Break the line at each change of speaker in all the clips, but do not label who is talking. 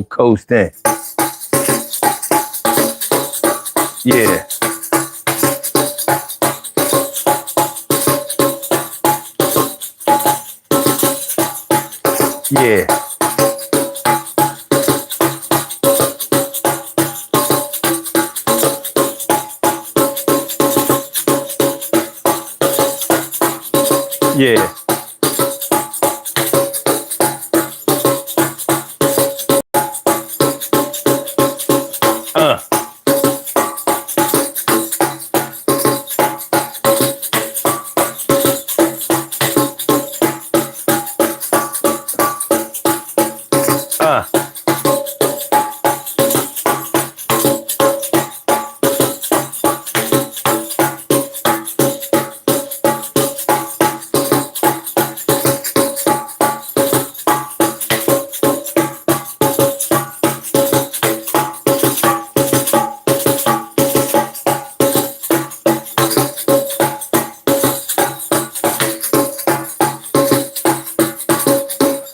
coast in. Yeah. Yeah. Yeah. Uh. Uh.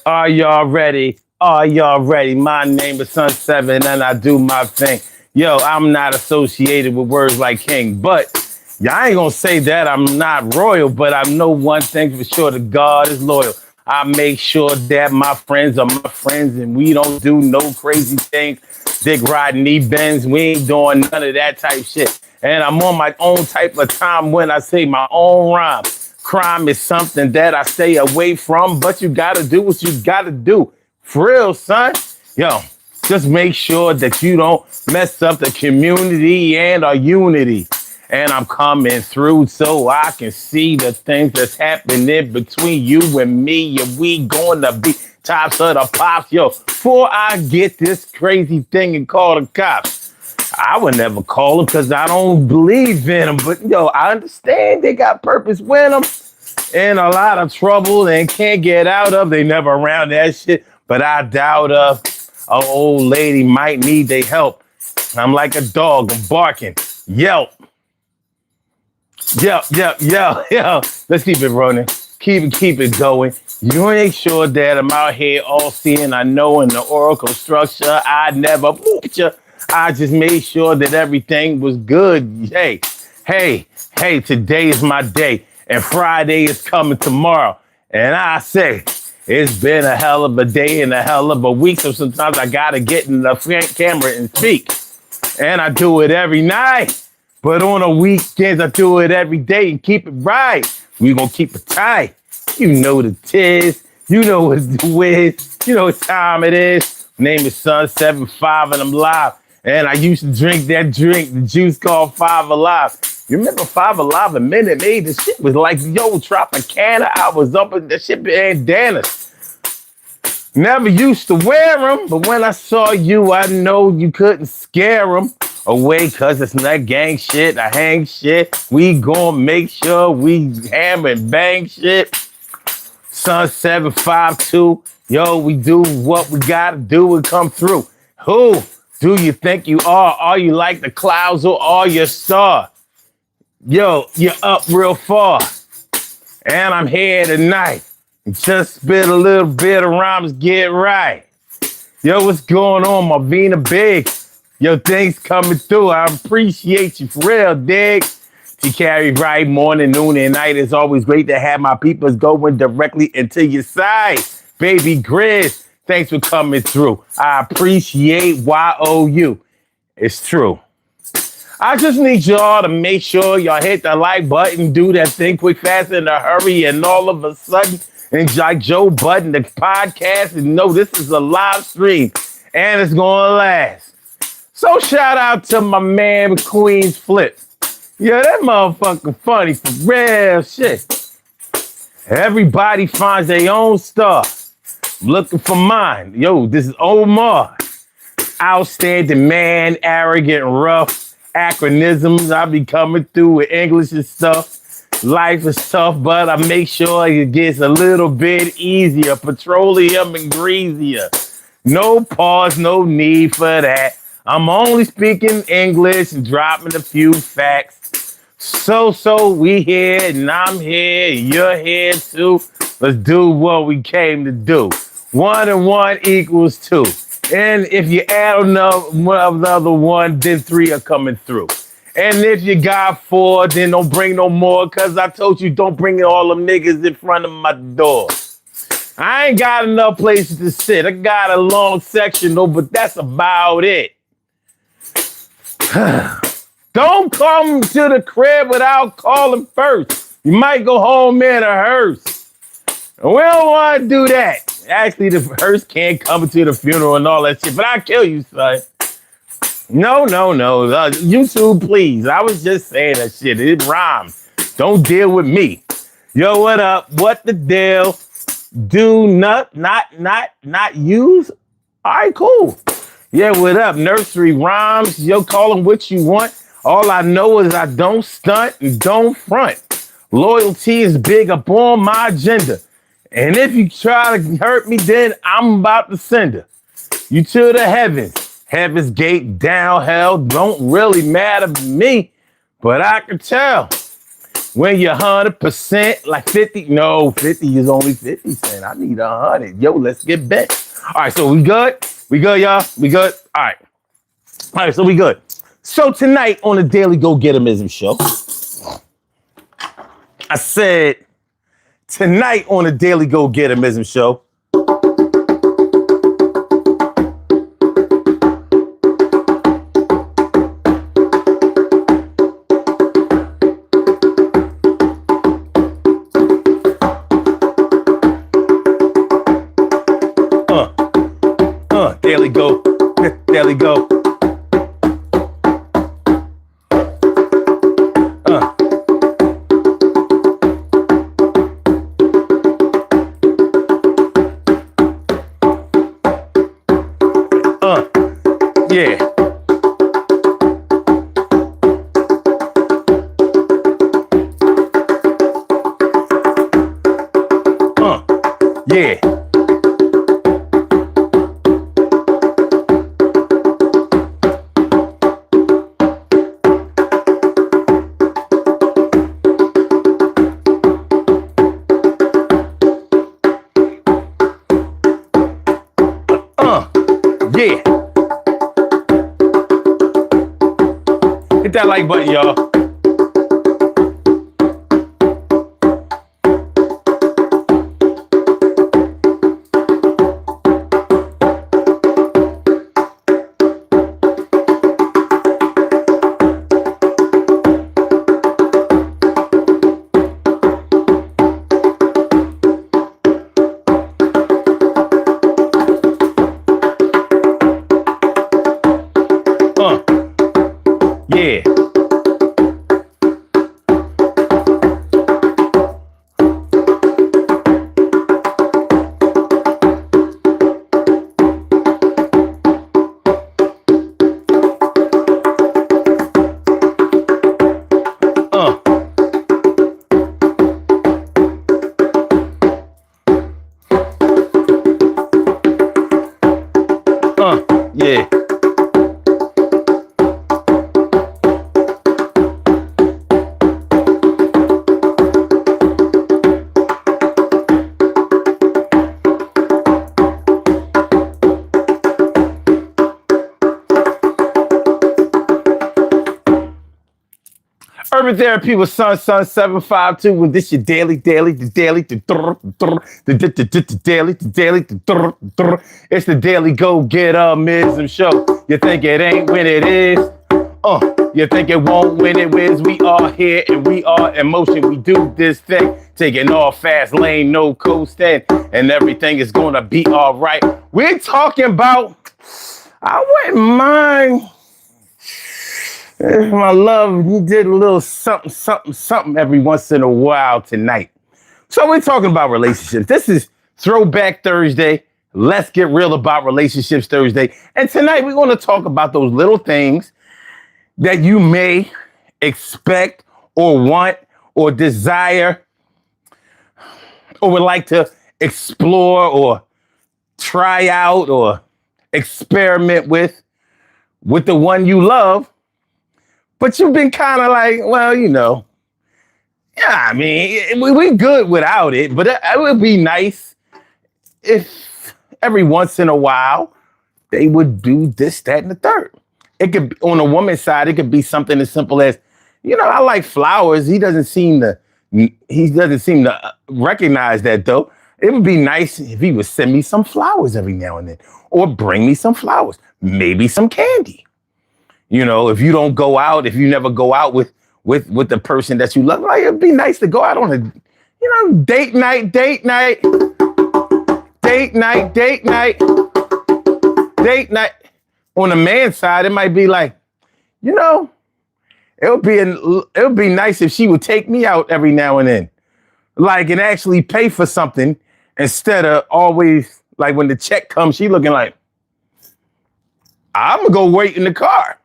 Are y'all ready? Are y'all ready? My name is Sun 7 and I do my thing. Yo, I'm not associated with words like king, but I ain't gonna say that I'm not royal, but I know one thing for sure, that God is loyal. I make sure that my friends are my friends and we don't do no crazy things. Dick riding knee bends, we ain't doing none of that type shit. And I'm on my own type of time when I say my own rhyme. Crime is something that I stay away from, but you gotta do what you gotta do. For real, son. Yo, just make sure that you don't mess up the community and our unity. And I'm coming through so I can see the things that's happening between you and me. And we gonna be tops of the pops. Yo, before I get this crazy thing and call the cops, I would never call them because I don't believe in them. But yo, I understand they got purpose with them. In a lot of trouble and can't get out of. They never around that shit. But I doubt an old lady might need their help. I'm like a dog. I'm barking. Yelp. Yelp, yelp, yelp, yelp. Let's keep it running. Keep it going. You make sure that I'm out here all seeing. I know in the oracle structure, I never pooped you. I just made sure that everything was good. Hey, today is my day. And Friday is coming tomorrow. And I say, it's been a hell of a day and a hell of a week. So sometimes I got to get in the camera and speak. And I do it every night. But on the weekends, I do it every day and keep it right. We going to keep it tight. You know the tis. You know what it is. You know what time it is. Name is Sun 75 and I'm live. And I used to drink that drink, the juice called Five Alive. You remember Five Alive a Minute Maid? The shit was like, yo, Tropicana. I was up in that shit bandanas. Never used to wear them, but when I saw you, I know you couldn't scare them away, cause it's not gang shit, I hang shit. We gonna make sure we hammer and bang shit. Sun 752, yo, we do what we gotta do and come through. Who do you think you are? Are you like the clouds or are you a star? Yo, you're up real far. And I'm here tonight. Just spit a little bit of rhymes, get right. Yo, what's going on, Marvina Big? Yo, things coming through. I appreciate you for real, dig. To carry right morning, noon, and night. It's always great to have my peoples going directly into your side. Baby Grizz, thanks for coming through. I appreciate YOU. It's true. I just need y'all to make sure y'all hit the like button, do that thing quick, fast, in a hurry, and all of a sudden, and like Joe Budden, the podcast, and know this is a live stream, and it's gonna last. So shout out to my man Queen's Flip. Yeah, that motherfucker funny for real shit. Everybody finds their own stuff. Looking for mine. Yo, this is Omar. Outstanding man, arrogant, rough. Acronyms, I be coming through with English and stuff. Life is tough, but I make sure it gets a little bit easier. Petroleum and greasier. No pause, no need for that. I'm only speaking English and dropping a few facts. So we here and I'm here, you're here too. Let's do what we came to do. 1 and 1 equals 2. And if you add another one, then three are coming through. And if you got four, then don't bring no more, cause I told you don't bring all them niggas in front of my door. I ain't got enough places to sit. I got a long sectional, but that's about it. Don't come to the crib without calling first. You might go home in a hearse. We don't want to do that. Actually, the hearse can't come to the funeral and all that shit, but I'll kill you, son. No. YouTube, please. I was just saying that shit. It rhymes. Don't deal with me. Yo, what up? What the deal? Do not use? All right, cool. Yeah, what up? Nursery rhymes. Yo, call them what you want. All I know is I don't stunt and don't front. Loyalty is big up on my agenda. And if you try to hurt me, then I'm about to send her. You to the heavens. Heaven's gate down hell don't really matter to me. But I can tell when you're 100% like 50. No, 50 is only 50 cents. I need 100. Yo, let's get back. All right, so we good? We good, y'all? We good? All right, so we good. So tonight on the Daily Go Getimism show, I said, tonight on the Daily Go Getimism show, Daily Go. Yeah. Yeah. Yeah. Hit that like button, y'all. Yeah. Yeah. Urban Therapy with Sun 752. With this your daily. It's the Daily Go Getimism show. You think it ain't when it is? You think it won't when it is? We are here and we are in motion. We do this thing, taking all fast lane, no coasting, and everything is gonna be all right. We're talking about. I wouldn't mind. My love, you did a little something every once in a while tonight. So we're talking about relationships. This is Throwback Thursday. Let's get real about relationships Thursday. And tonight we're going to talk about those little things that you may expect or want or desire or would like to explore or try out or experiment with the one you love. But you've been kind of like, well, you know, yeah, I mean, we're good without it, but it would be nice if every once in a while they would do this, that, and the third. It could be, on the woman's side, it could be something as simple as, I like flowers. He doesn't seem to recognize that though. It would be nice if he would send me some flowers every now and then, or bring me some flowers, maybe some candy. If you don't go out, if you never go out with the person that you love, like it'd be nice to go out on a, date night, date night, date night, date night, date night. On the man's side, it might be like, it would be nice if she would take me out every now and then, like, and actually pay for something instead of always like when the check comes, she looking like, I'm gonna go wait in the car.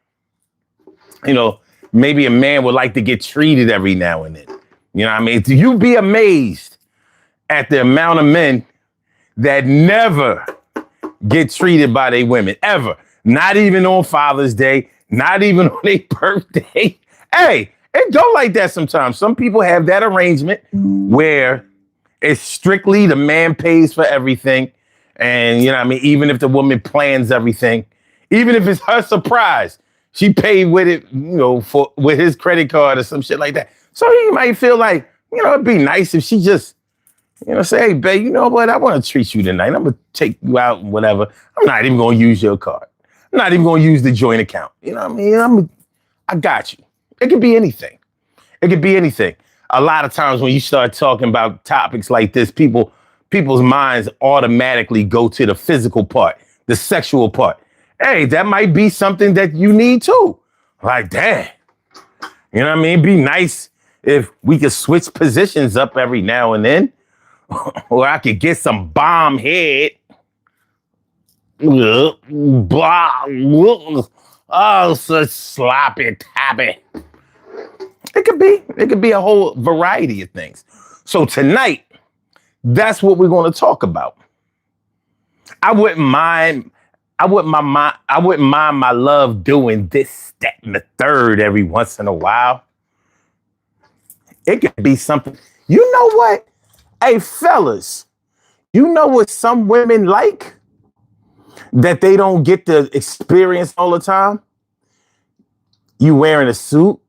Maybe a man would like to get treated every now and then. You know what I mean? You'd be amazed at the amount of men that never get treated by their women, ever. Not even on Father's Day, not even on their birthday. Hey, it go like that sometimes. Some people have that arrangement where it's strictly the man pays for everything. And even if the woman plans everything, even if it's her surprise, she paid with it, with his credit card or some shit like that. So you might feel like, it'd be nice if she just, say, hey, babe, you know what? I want to treat you tonight. I'm going to take you out and whatever. I'm not even going to use your card. I'm not even going to use the joint account. You know what I mean? I got you. It could be anything. It could be anything. A lot of times when you start talking about topics like this, people's minds automatically go to the physical part, the sexual part. Hey, that might be something that you need too. Like, damn. You know what I mean? It'd be nice if we could switch positions up every now and then. Or I could get some bomb head. Blah. Oh, such sloppy tappy. It could be a whole variety of things. So tonight, that's what we're going to talk about. I wouldn't mind my love doing this, that, and the third every once in a while. It could be something. You know what? Hey, fellas, you know what some women like that they don't get to experience all the time? You wearing a suit.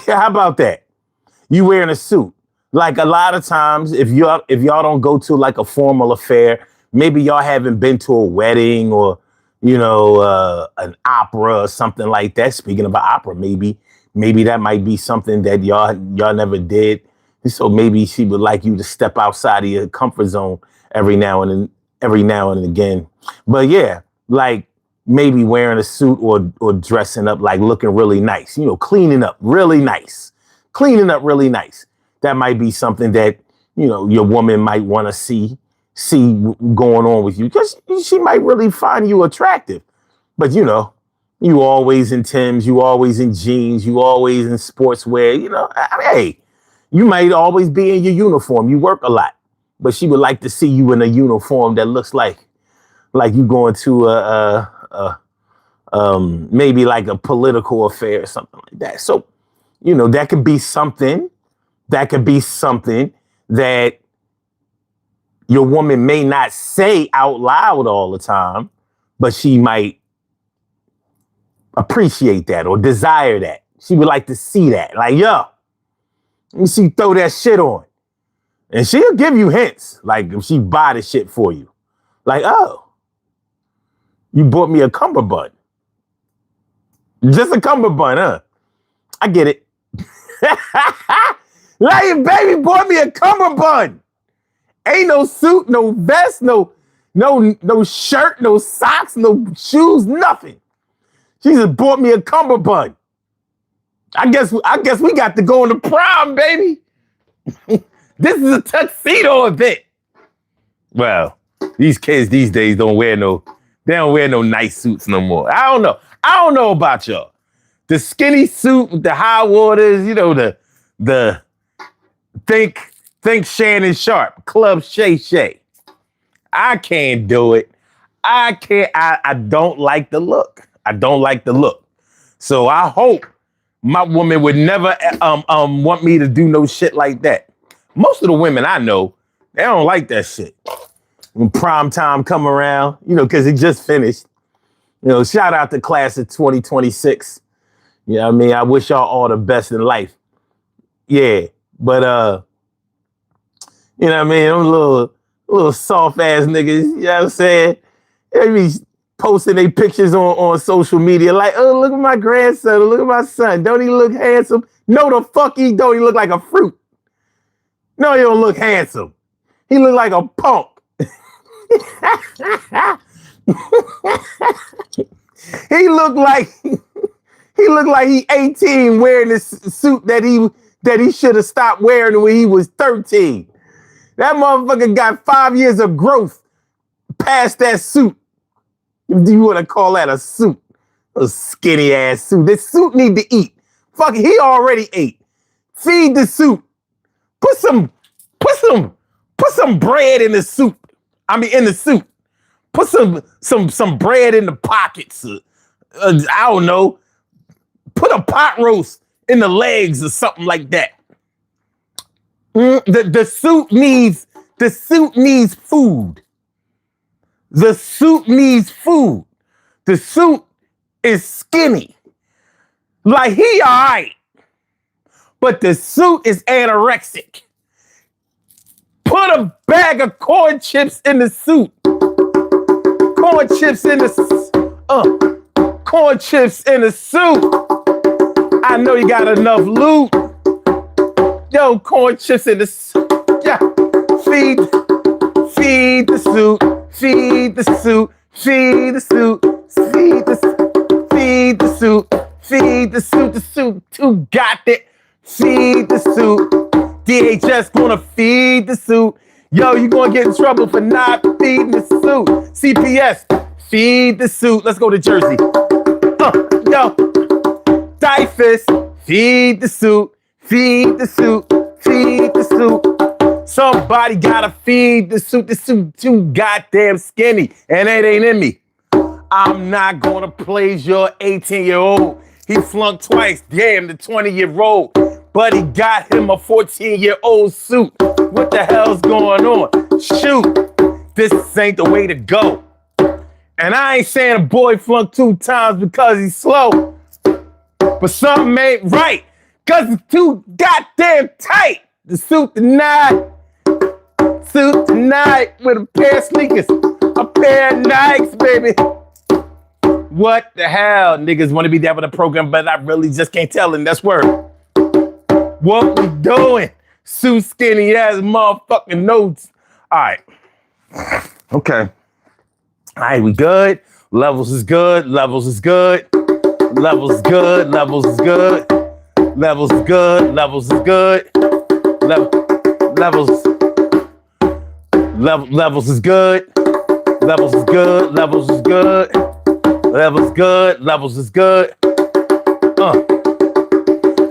How about that? You wearing a suit. Like a lot of times, if y'all don't go to like a formal affair, maybe y'all haven't been to a wedding or, an opera or something like that. Speaking about opera, maybe that might be something that y'all never did. So maybe she would like you to step outside of your comfort zone every now and again. But yeah, like maybe wearing a suit or dressing up, like looking really nice, cleaning up really nice. That might be something that, your woman might want to see going on with you, because she might really find you attractive. But, you always in Timbs, you always in jeans, you always in sportswear, hey, you might always be in your uniform. You work a lot, but she would like to see you in a uniform that looks like you going to maybe like a political affair or something like that. So, that could be something that your woman may not say out loud all the time, but she might appreciate that or desire that. She would like to see that. Like, yo, let me see you throw that shit on. And she'll give you hints, like if she buy the shit for you. Like, oh, you bought me a cummerbund. Just a cummerbund, huh? I get it. Like, your baby bought me a cummerbund. Ain't no suit, no vest, no shirt, no socks, no shoes, nothing. She just bought me a cummerbund. I guess we got to go on the prom, baby. This is a tuxedo event. Well, these kids these days don't wear no nice suits no more. I don't know about y'all. The skinny suit with the high waters, the think Shannon Sharp, Club Shay Shay. I can't do it. I don't like the look. So I hope my woman would never want me to do no shit like that. Most of the women I know, they don't like that shit. when prime time come around, because it just finished. Shout out to class of 2026. You know what I mean? I wish y'all all the best in life. Yeah. But you know what I mean? Them little soft ass niggas, you know what I'm saying? They be posting their pictures on social media like, oh, look at my grandson, look at my son. Don't he look handsome? No, the fuck he don't. He look like a fruit. No, he don't look handsome. He look like a punk. He looked like he 18 wearing this suit that he should have stopped wearing when he was 13. That motherfucker got 5 years of growth past that suit. If you want to call that a suit, a skinny ass suit. This suit need to eat. Fuck it, he already ate. Feed the suit. Put some bread in the soup. I mean, in the suit. Put some bread in the pockets. I don't know. Put a pot roast in the legs or something like that. The suit needs food. The suit needs food. The suit is skinny. Like he all right. But the suit is anorexic. Put a bag of corn chips in the suit. Corn chips in the suit. I know you got enough loot. Yo, corn chips in the suit. Yeah. Feed the suit. Feed the suit. Feed the suit. Feed the suit. Feed the suit. The suit too got it. Feed the suit. DHS gonna feed the suit. Yo, you gonna get in trouble for not feeding the suit. CPS, feed the suit. Let's go to Jersey. Yo, Dyfus, feed the suit. Feed the suit. Feed the suit. Somebody gotta feed the suit. The suit too goddamn skinny, and it ain't in me. I'm not gonna praise your 18-year-old. He flunked twice, damn the 20-year-old. But he got him a 14-year-old suit. What the hell's going on? Shoot, this ain't the way to go. And I ain't saying a boy flunked 2 times because he's slow. But something ain't right, because it's too goddamn tight. The suit tonight with a pair of sneakers, a pair of Nikes, baby. What the hell? Niggas want to be there for the program, but I really just can't tell them. That's word. What we doing? Suit skinny ass motherfucking notes. All right. Okay. All right, we good. Levels is good. Levels is good. Levels is good. Levels is good. Levels is good. Levels is good. Levels is good. Levels is good. Levels is good. Levels is good. Levels is good.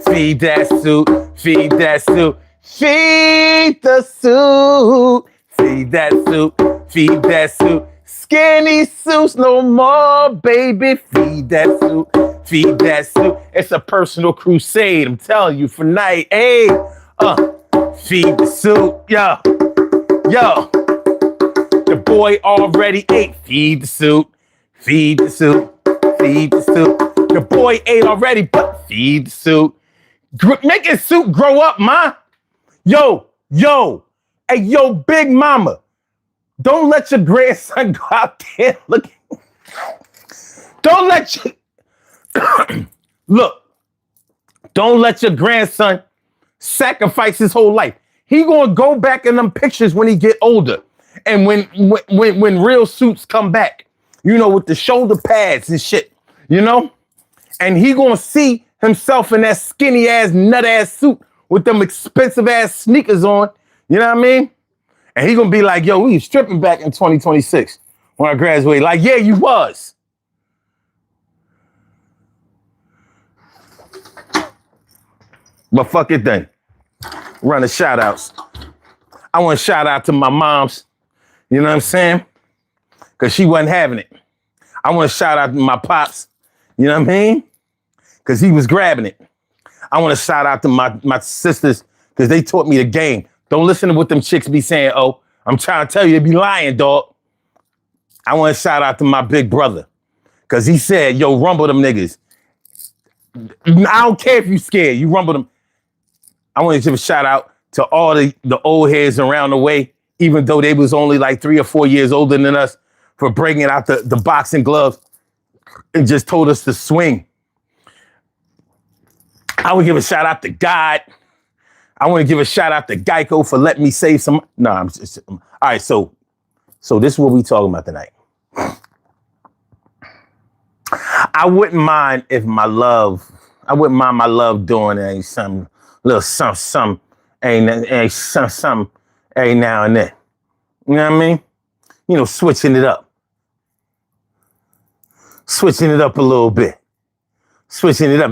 Feed that suit. Feed that suit. Feed the suit. Feed that suit. Feed that suit. Skinny suits no more, baby. Feed that suit. Feed that suit. It's a personal crusade. I'm telling you for night. Hey, feed the suit. Yo. The boy already ate. Feed the suit. Feed the suit. Feed the suit. The boy ate already, but feed the suit. Make his suit grow up, ma. Yo. Hey, yo, big mama. Don't let your grandson go out there looking. Don't let your look. Don't let your grandson sacrifice his whole life. He gonna go back in them pictures when he get older, and when real suits come back, with the shoulder pads and shit, and he gonna see himself in that skinny ass nut ass suit with them expensive ass sneakers on. You know what I mean? And he gonna be like, yo, we was stripping back in 2026 when I graduated. Like, yeah, you was. But fuck it then. Run the shout outs. I want to shout out to my moms. You know what I'm saying? Because she wasn't having it. I want to shout out to my pops. You know what I mean? Because he was grabbing it. I want to shout out to my sisters because they taught me the game. Don't listen to what them chicks be saying, oh, I'm trying to tell you, they be lying, dog. I want to shout out to my big brother. Because he said, yo, rumble them niggas. I don't care if you scared. You rumble them. I want to give a shout out to all the old heads around the way, even though they was only like 3 or 4 years older than us, for bringing out the boxing gloves and just told us to swing. I would give a shout out to God. I want to give a shout out to Geico for letting me save some. No, I'm just all right. So this is what we talking about tonight. I wouldn't mind my love doing some little some every now and then. You know what I mean? You know, switching it up a little bit. Switching it up.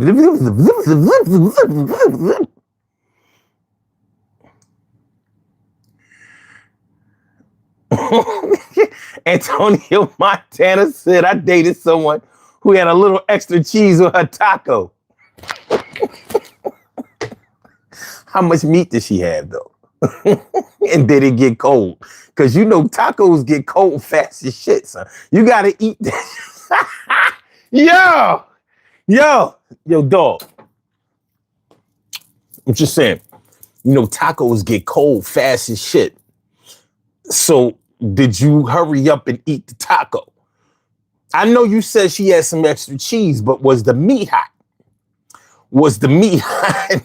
Antonio Montana said, I dated someone who had a little extra cheese on her taco. How much meat did she have, though? And did it get cold? Because you know tacos get cold fast as shit, son. You got to eat that. Yo, dog. I'm just saying, you know, tacos get cold fast as shit. So did you hurry up and eat the taco? I know you said she had some extra cheese, but was the meat hot? Was the meat hot?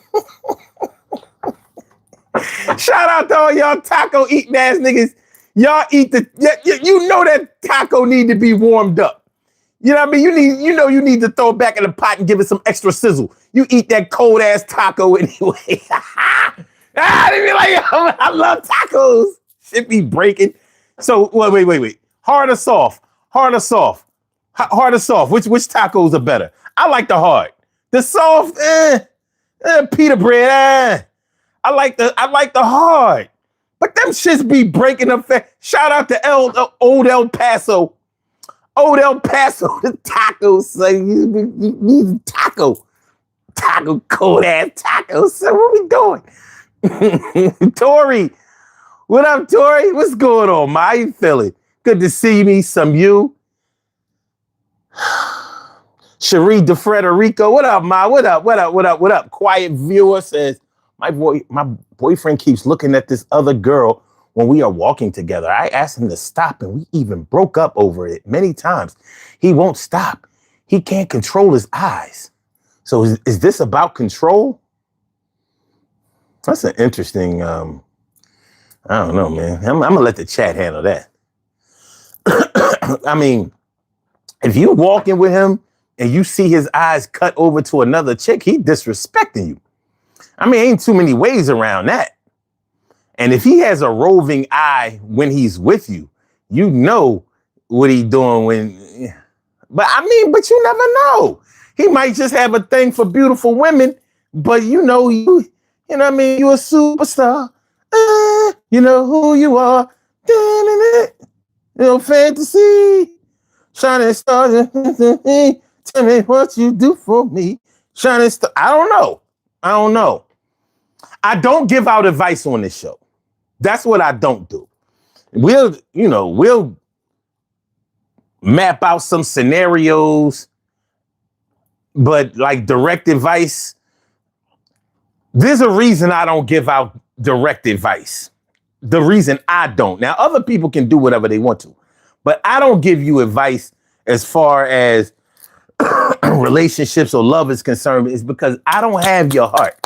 Shout out to all y'all taco eating ass niggas. Y'all eat you know that taco need to be warmed up. You know what I mean? You need to throw it back in the pot and give it some extra sizzle. You eat that cold ass taco anyway. They be like, yo, I love tacos. Shit be breaking. So wait. Hard or soft? Hard or soft? Hard or soft? Which tacos are better? I like the hard. The soft, pita bread. I like the hard. But them shits be breaking up fast. Shout out to Old El Paso. Old El Paso, the tacos. Say you need taco, cold ass tacos. So what we doing? Tori, what up, Tori? What's going on, ma? How you feeling? Good to see me. Some you. Cherie DeFrederico, what up, ma? What up? Quiet viewer says, my boyfriend keeps looking at this other girl when we are walking together. I asked him to stop and we even broke up over it many times. He won't stop. He can't control his eyes. So is this about control? That's an interesting, I don't know, man. I'm gonna let the chat handle that. I mean, if you walking with him and you see his eyes cut over to another chick, he disrespecting you. I mean, ain't too many ways around that. And if he has a roving eye when he's with you, you know what he doing when. But you never know. He might just have a thing for beautiful women, but you know what I mean? You a superstar. You know who you are. Fantasy. Shining stars. Tell me what you do for me. Shining star. I don't know. I don't give out advice on this show. That's what I don't do. We'll map out some scenarios, but like direct advice, there's a reason I don't give out direct advice. The reason I don't. Now, other people can do whatever they want to, but I don't give you advice as far as relationships or love is concerned, is because I don't have your heart.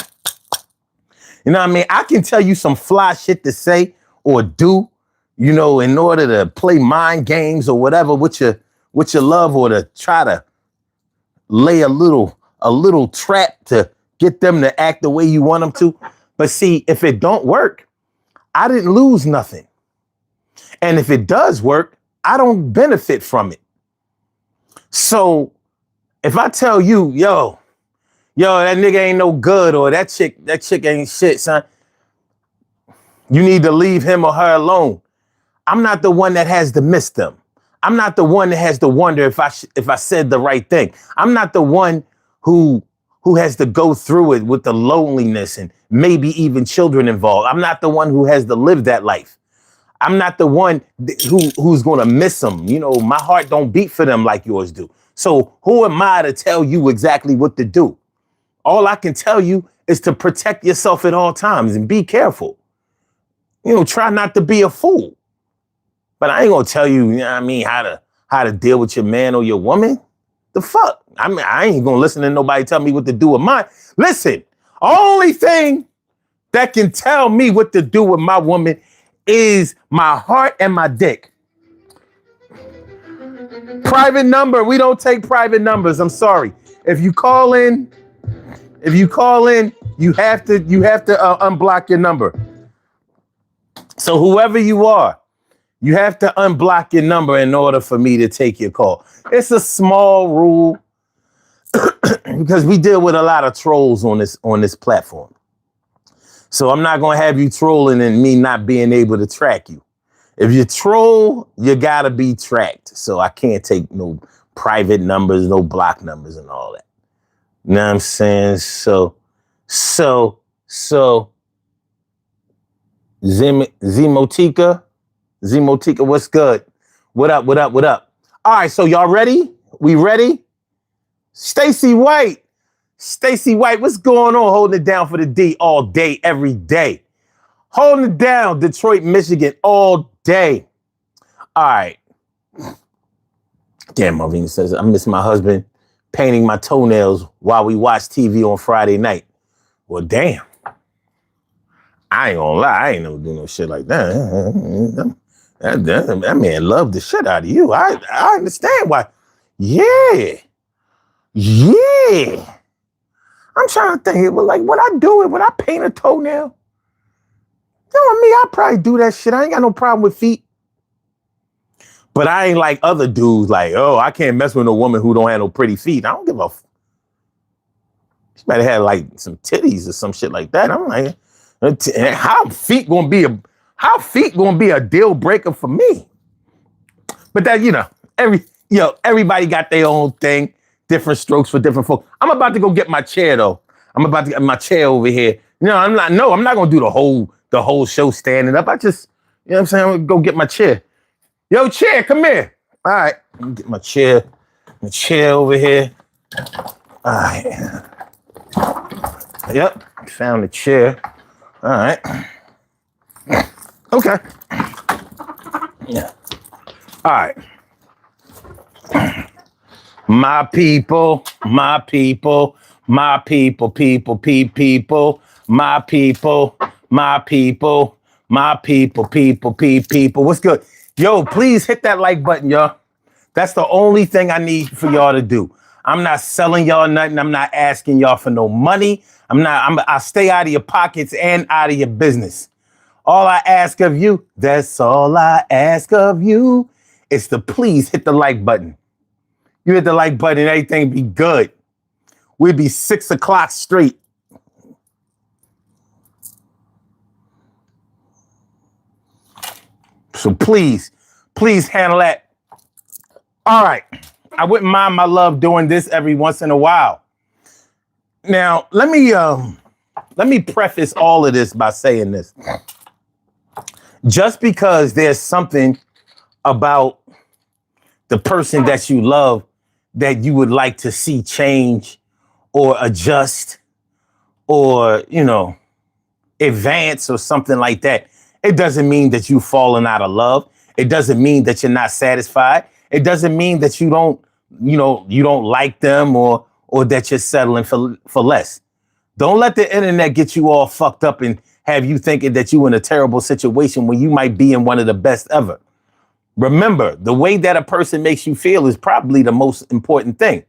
You know what I mean? I can tell you some fly shit to say or do, in order to play mind games or whatever with your love, or to try to lay a little trap to get them to act the way you want them to. But see, if it don't work, I didn't lose nothing. And if it does work, I don't benefit from it. So if I tell you, yo, that nigga ain't no good, or that chick ain't shit, son, you need to leave him or her alone. I'm not the one that has to miss them. I'm not the one that has to wonder if I said the right thing. I'm not the one who has to go through it with the loneliness and maybe even children involved. I'm not the one who has to live that life. I'm not the one who's gonna miss them. You know, my heart don't beat for them like yours do. So who am I to tell you exactly what to do? All I can tell you is to protect yourself at all times and be careful. You know, try not to be a fool. But I ain't gonna tell you, you know what I mean, how to deal with your man or your woman. The fuck? I mean, I ain't gonna listen to nobody tell me what to do with mine. Listen, only thing that can tell me what to do with my woman is my heart and my dick. Private number, we don't take private numbers. I'm sorry. If you call in, you have to unblock your number. So whoever you are, you have to unblock your number in order for me to take your call. It's a small rule because we deal with a lot of trolls on this platform. So I'm not gonna have you trolling and me not being able to track you. If you troll, you gotta be tracked. So I can't take no private numbers, no block numbers and all that. You know what I'm saying? So Zemotika, what's good? What up? All right, so y'all ready? We ready? Stacey White, what's going on? Holding it down for the D all day, every day. Holding it down, Detroit, Michigan, all day. All right. Damn, Marvina says, I miss my husband painting my toenails while we watch TV on Friday night. Well, damn. I ain't gonna lie, I ain't never do no shit like that. That man loved the shit out of you. I understand why. Yeah. I'm trying to think, but like, would I do it? Would I paint a toenail? Knowing me, I'd probably do that shit. I ain't got no problem with feet. But I ain't like other dudes like, oh, I can't mess with a woman who don't have no pretty feet. I don't give a she might have had like some titties or some shit like that. I'm like, how feet gonna be a deal breaker for me? But that, you know, everybody got their own thing, different strokes for different folks. I'm about to go get my chair though. I'm about to get my chair over here. I'm not gonna do the whole show standing up. I just, you know what I'm saying? I'm gonna go get my chair. Yo, chair, come here. All right, let me get my chair over here. All right. Yep, found the chair. All right. Okay. Yeah. All right. My people, my people. What's good? Yo, please hit that like button, y'all. That's the only thing I need for y'all to do. I'm not selling y'all nothing. I'm not asking y'all for no money. I'll stay out of your pockets and out of your business. All I ask of you, that's all I ask of you, is to please hit the like button. You hit the like button, everything be good. We'd be 6 o'clock straight. So please handle that. All right. I wouldn't mind my love doing this every once in a while. Now, let me preface all of this by saying this. Just because there's something about the person that you love that you would like to see change or adjust or, advance or something like that, it doesn't mean that you've fallen out of love. It doesn't mean that you're not satisfied. It doesn't mean that you don't like them or that you're settling for less. Don't let the internet get you all fucked up and have you thinking that you're in a terrible situation when you might be in one of the best ever. Remember, the way that a person makes you feel is probably the most important thing.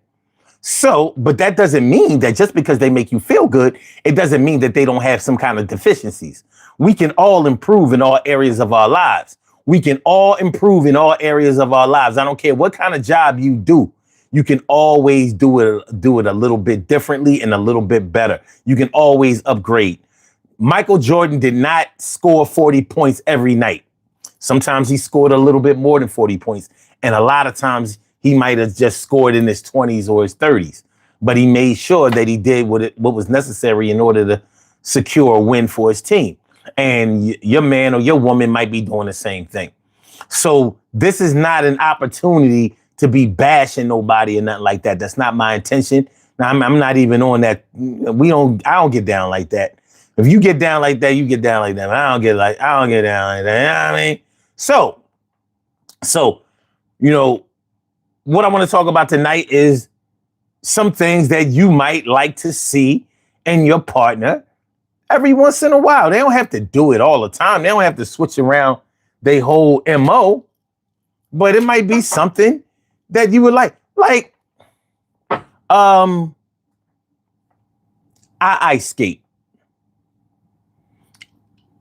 So, but that doesn't mean that just because they make you feel good, it doesn't mean that they don't have some kind of deficiencies. We can all improve in all areas of our lives. I don't care what kind of job you do. You can always do it a little bit differently and a little bit better. You can always upgrade. Michael Jordan did not score 40 points every night. Sometimes he scored a little bit more than 40 points. And a lot of times he might have just scored in his 20s or his 30s. But he made sure that he did what was necessary in order to secure a win for his team. And your man or your woman might be doing the same thing. So this is not an opportunity to be bashing nobody or nothing like that. That's not my intention. Now, I'm not even on that. I don't get down like that. If you get down like that, you get down like that. But I don't get down like that. You know what I mean? So, you know, what I want to talk about tonight is some things that you might like to see in your partner every once in a while. They don't have to do it all the time. They don't have to switch around their whole MO, but it might be something that you would like. Like, I ice skate.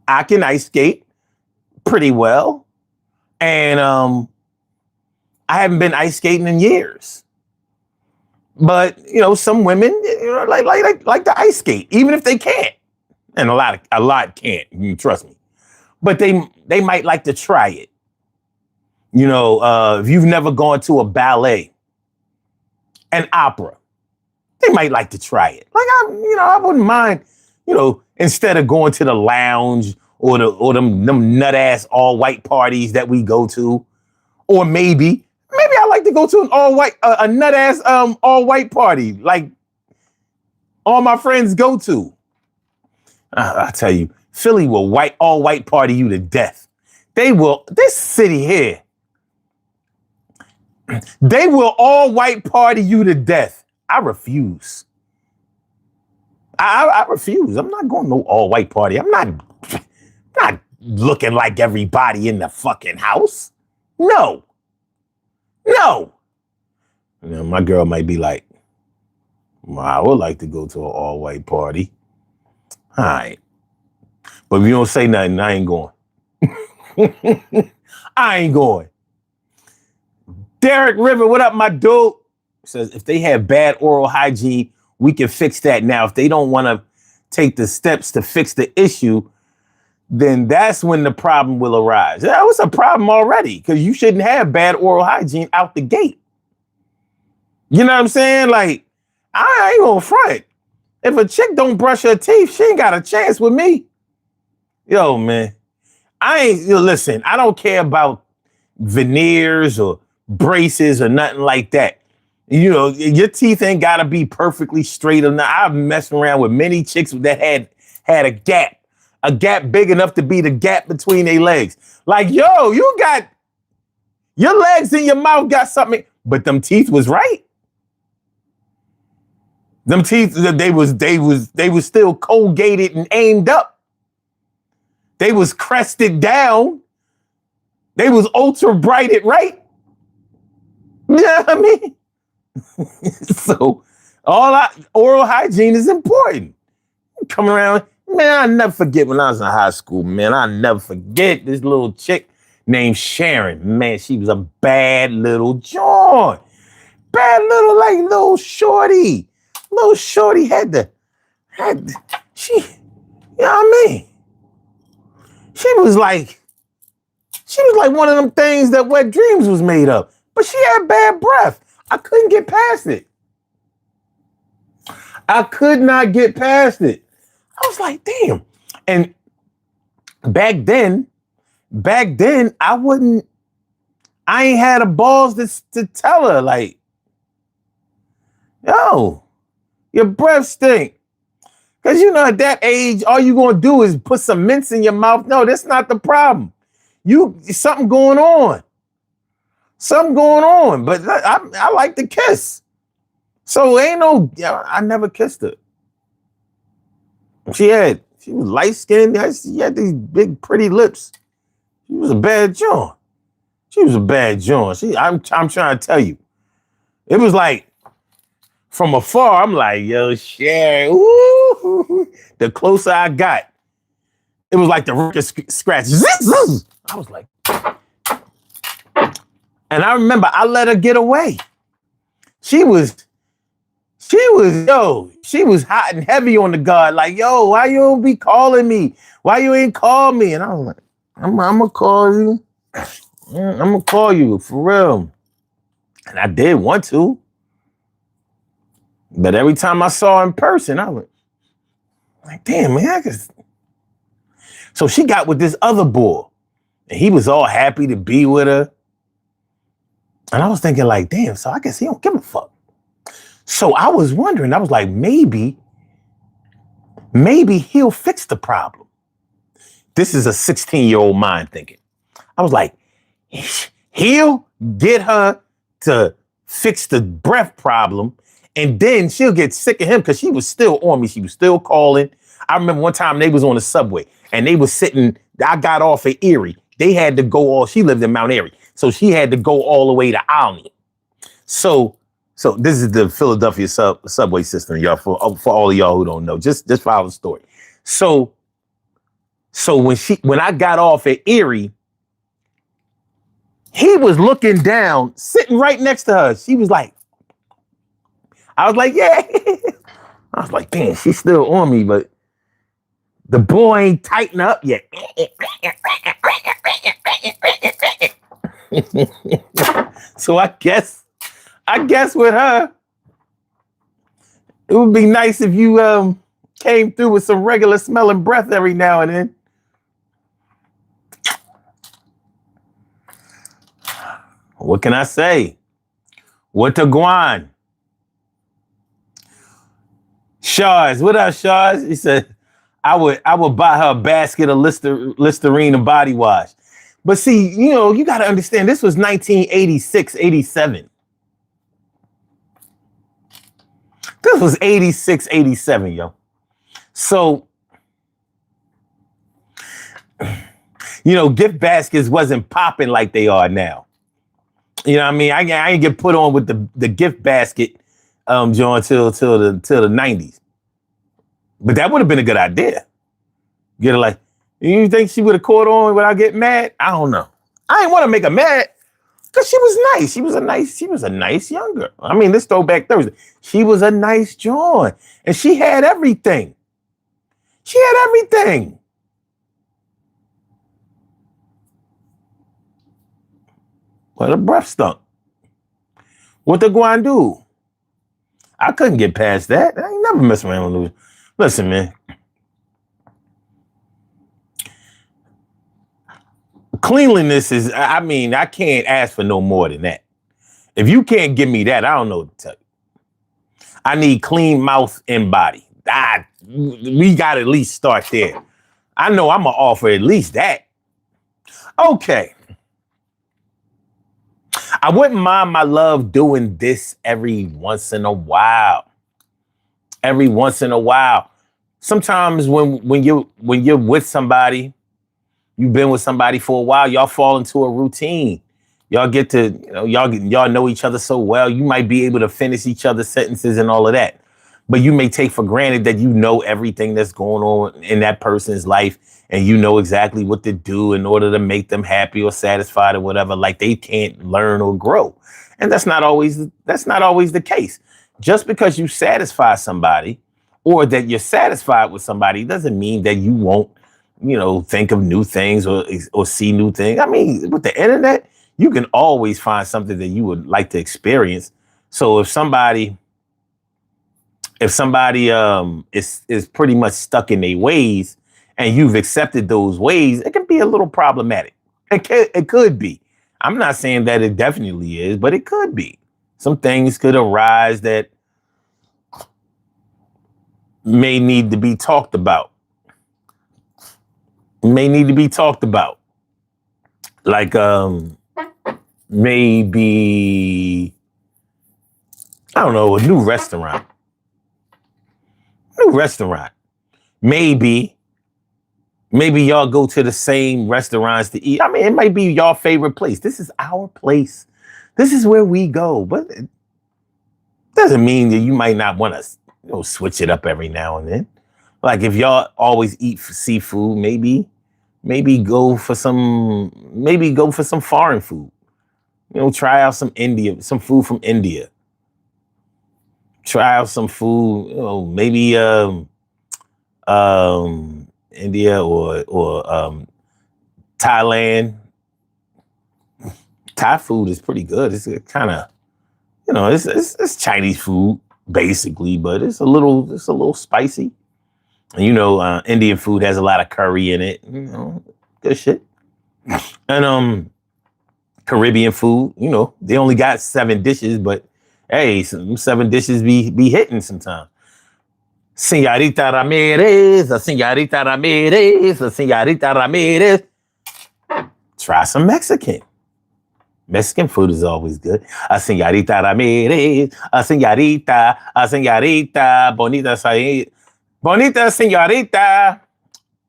I can ice skate pretty well. And I haven't been ice skating in years. But, you know, some women, you know, like to ice skate, even if they can't. And a lot can't, trust me. But they might like to try it. You know, if you've never gone to a ballet, an opera, they might like to try it. Like I wouldn't mind, you know, instead of going to the lounge or them nut ass all white parties that we go to, or maybe I like to go to an all white a nut ass all white party like all my friends go to. I tell you, Philly will all white party you to death. They will. This city here, they will all white party you to death. I refuse. I refuse. I'm not going to no all white party. I'm not looking like everybody in the fucking house. No. You know, my girl might be like, well, I would like to go to an all white party. All right. But if you don't say nothing, I ain't going. I ain't going. Derek River, what up, my dude? Says, if they have bad oral hygiene, we can fix that. Now, if they don't want to take the steps to fix the issue, then that's when the problem will arise. That was a problem already, because you shouldn't have bad oral hygiene out the gate. You know what I'm saying? Like, I ain't gonna front. If a chick don't brush her teeth, she ain't got a chance with me. Yo, man, listen, I don't care about veneers or braces or nothing like that. You know, your teeth ain't gotta be perfectly straight or not. I've messed around with many chicks that had a gap big enough to be the gap between their legs. Like, yo, you got your legs in your mouth got something, but them teeth was right. Them teeth, they was still colgated and aimed up. They was crested down. They was ultra brighted, right? You know what I mean? So oral hygiene is important. Come around, man, I'll never forget when I was in high school, man. I'll never forget this little chick named Sharon. Man, she was a bad little joint. Bad little, like, little shorty. Little shorty she, you know what I mean? She was like one of them things that Wet Dreams was made of. But she had bad breath. I couldn't get past it. I could not get past it. I was like, damn. And back then, I ain't had the balls to tell her, like, yo, your breath stink. Because, you know, at that age, all you going to do is put some mints in your mouth. No, that's not the problem. Something going on. But I like to kiss. So I never kissed her. She was light-skinned. She had these big, pretty lips. She was a bad joint. I'm trying to tell you. It was like, from afar, I'm like, yo, Sherry, ooh. The closer I got, it was like the record scratch. I was like, and I remember I let her get away. She was hot and heavy on the guard. Like, yo, why you don't be calling me? Why you ain't call me? And I was like, I'm gonna call you. I'm gonna call you for real. And I did want to. But every time I saw her in person, I was like, damn, man, So she got with this other boy, and he was all happy to be with her. And I was thinking like, damn, so I guess he don't give a fuck. So I was wondering, I was like, maybe he'll fix the problem. This is a 16-year-old mind thinking. I was like, he'll get her to fix the breath problem, and then she'll get sick of him because she was still on me. She was still calling. I remember one time they was on the subway and they was sitting, I got off at Erie. They had to go all, she lived in Mount Airy. So she had to go all the way to Alney. So this is the Philadelphia subway system, y'all, for all of y'all who don't know. Just follow the story. So when I got off at Erie, he was looking down, sitting right next to her. She was like, I was like, yeah. I was like, damn, she's still on me, but the boy ain't tighten up yet. So I guess with her, it would be nice if you came through with some regular smelling breath every now and then. What can I say? What to guan? Shars, what up, Shars? He said, I would buy her a basket of Listerine and body wash. But see, you got to understand, this was 1986, 87. This was 86, 87, yo. So, gift baskets wasn't popping like they are now. You know what I mean? I ain't get put on with the gift basket, John, till the 90s. But that would have been a good idea. Get her like, you think she would have caught on without getting mad? I don't know. I didn't want to make her mad because she was nice. She was a nice young girl. I mean, this throwback Thursday. She was a nice John. And she had everything. But her breath stunk. What the guan do? I couldn't get past that. I ain't never mess around with Louis. Listen, man. Cleanliness is, I can't ask for no more than that. If you can't give me that, I don't know what to tell you. I need clean mouth and body. We got to at least start there. I know I'm going to offer at least that. Okay. I wouldn't mind my love doing this every once in a while. Sometimes when you're with somebody, you've been with somebody for a while, y'all fall into a routine. Y'all get to, y'all know each other so well. You might be able to finish each other's sentences and all of that. But you may take for granted that you know everything that's going on in that person's life and you know exactly what to do in order to make them happy or satisfied or whatever. Like they can't learn or grow. And that's not always the case. Just because you satisfy somebody or that you're satisfied with somebody doesn't mean that you won't, think of new things or see new things. I mean, with the internet, you can always find something that you would like to experience. So if somebody is pretty much stuck in their ways and you've accepted those ways, it can be a little problematic. It could be. I'm not saying that it definitely is, but it could be. Some things could arise that may need to be talked about. Like maybe, I don't know, a new restaurant. Maybe y'all go to the same restaurants to eat. I mean, it might be your favorite place. This is our place. This is where we go. But it doesn't mean that you might not want to switch it up every now and then. Like if y'all always eat seafood, maybe go for some foreign food. Try out some food from India. Try out some food, maybe India or Thailand. Thai food is pretty good. It's kind of, it's Chinese food basically, but it's a little spicy. Indian food has a lot of curry in it. Good shit. And Caribbean food, they only got 7 dishes, but hey, some 7 dishes be hitting sometimes. Señorita Ramirez, a Señorita Ramirez, a Señorita Ramirez. Try some Mexican. Mexican food is always good. A Señorita Ramirez, a Señorita, bonita Señorita.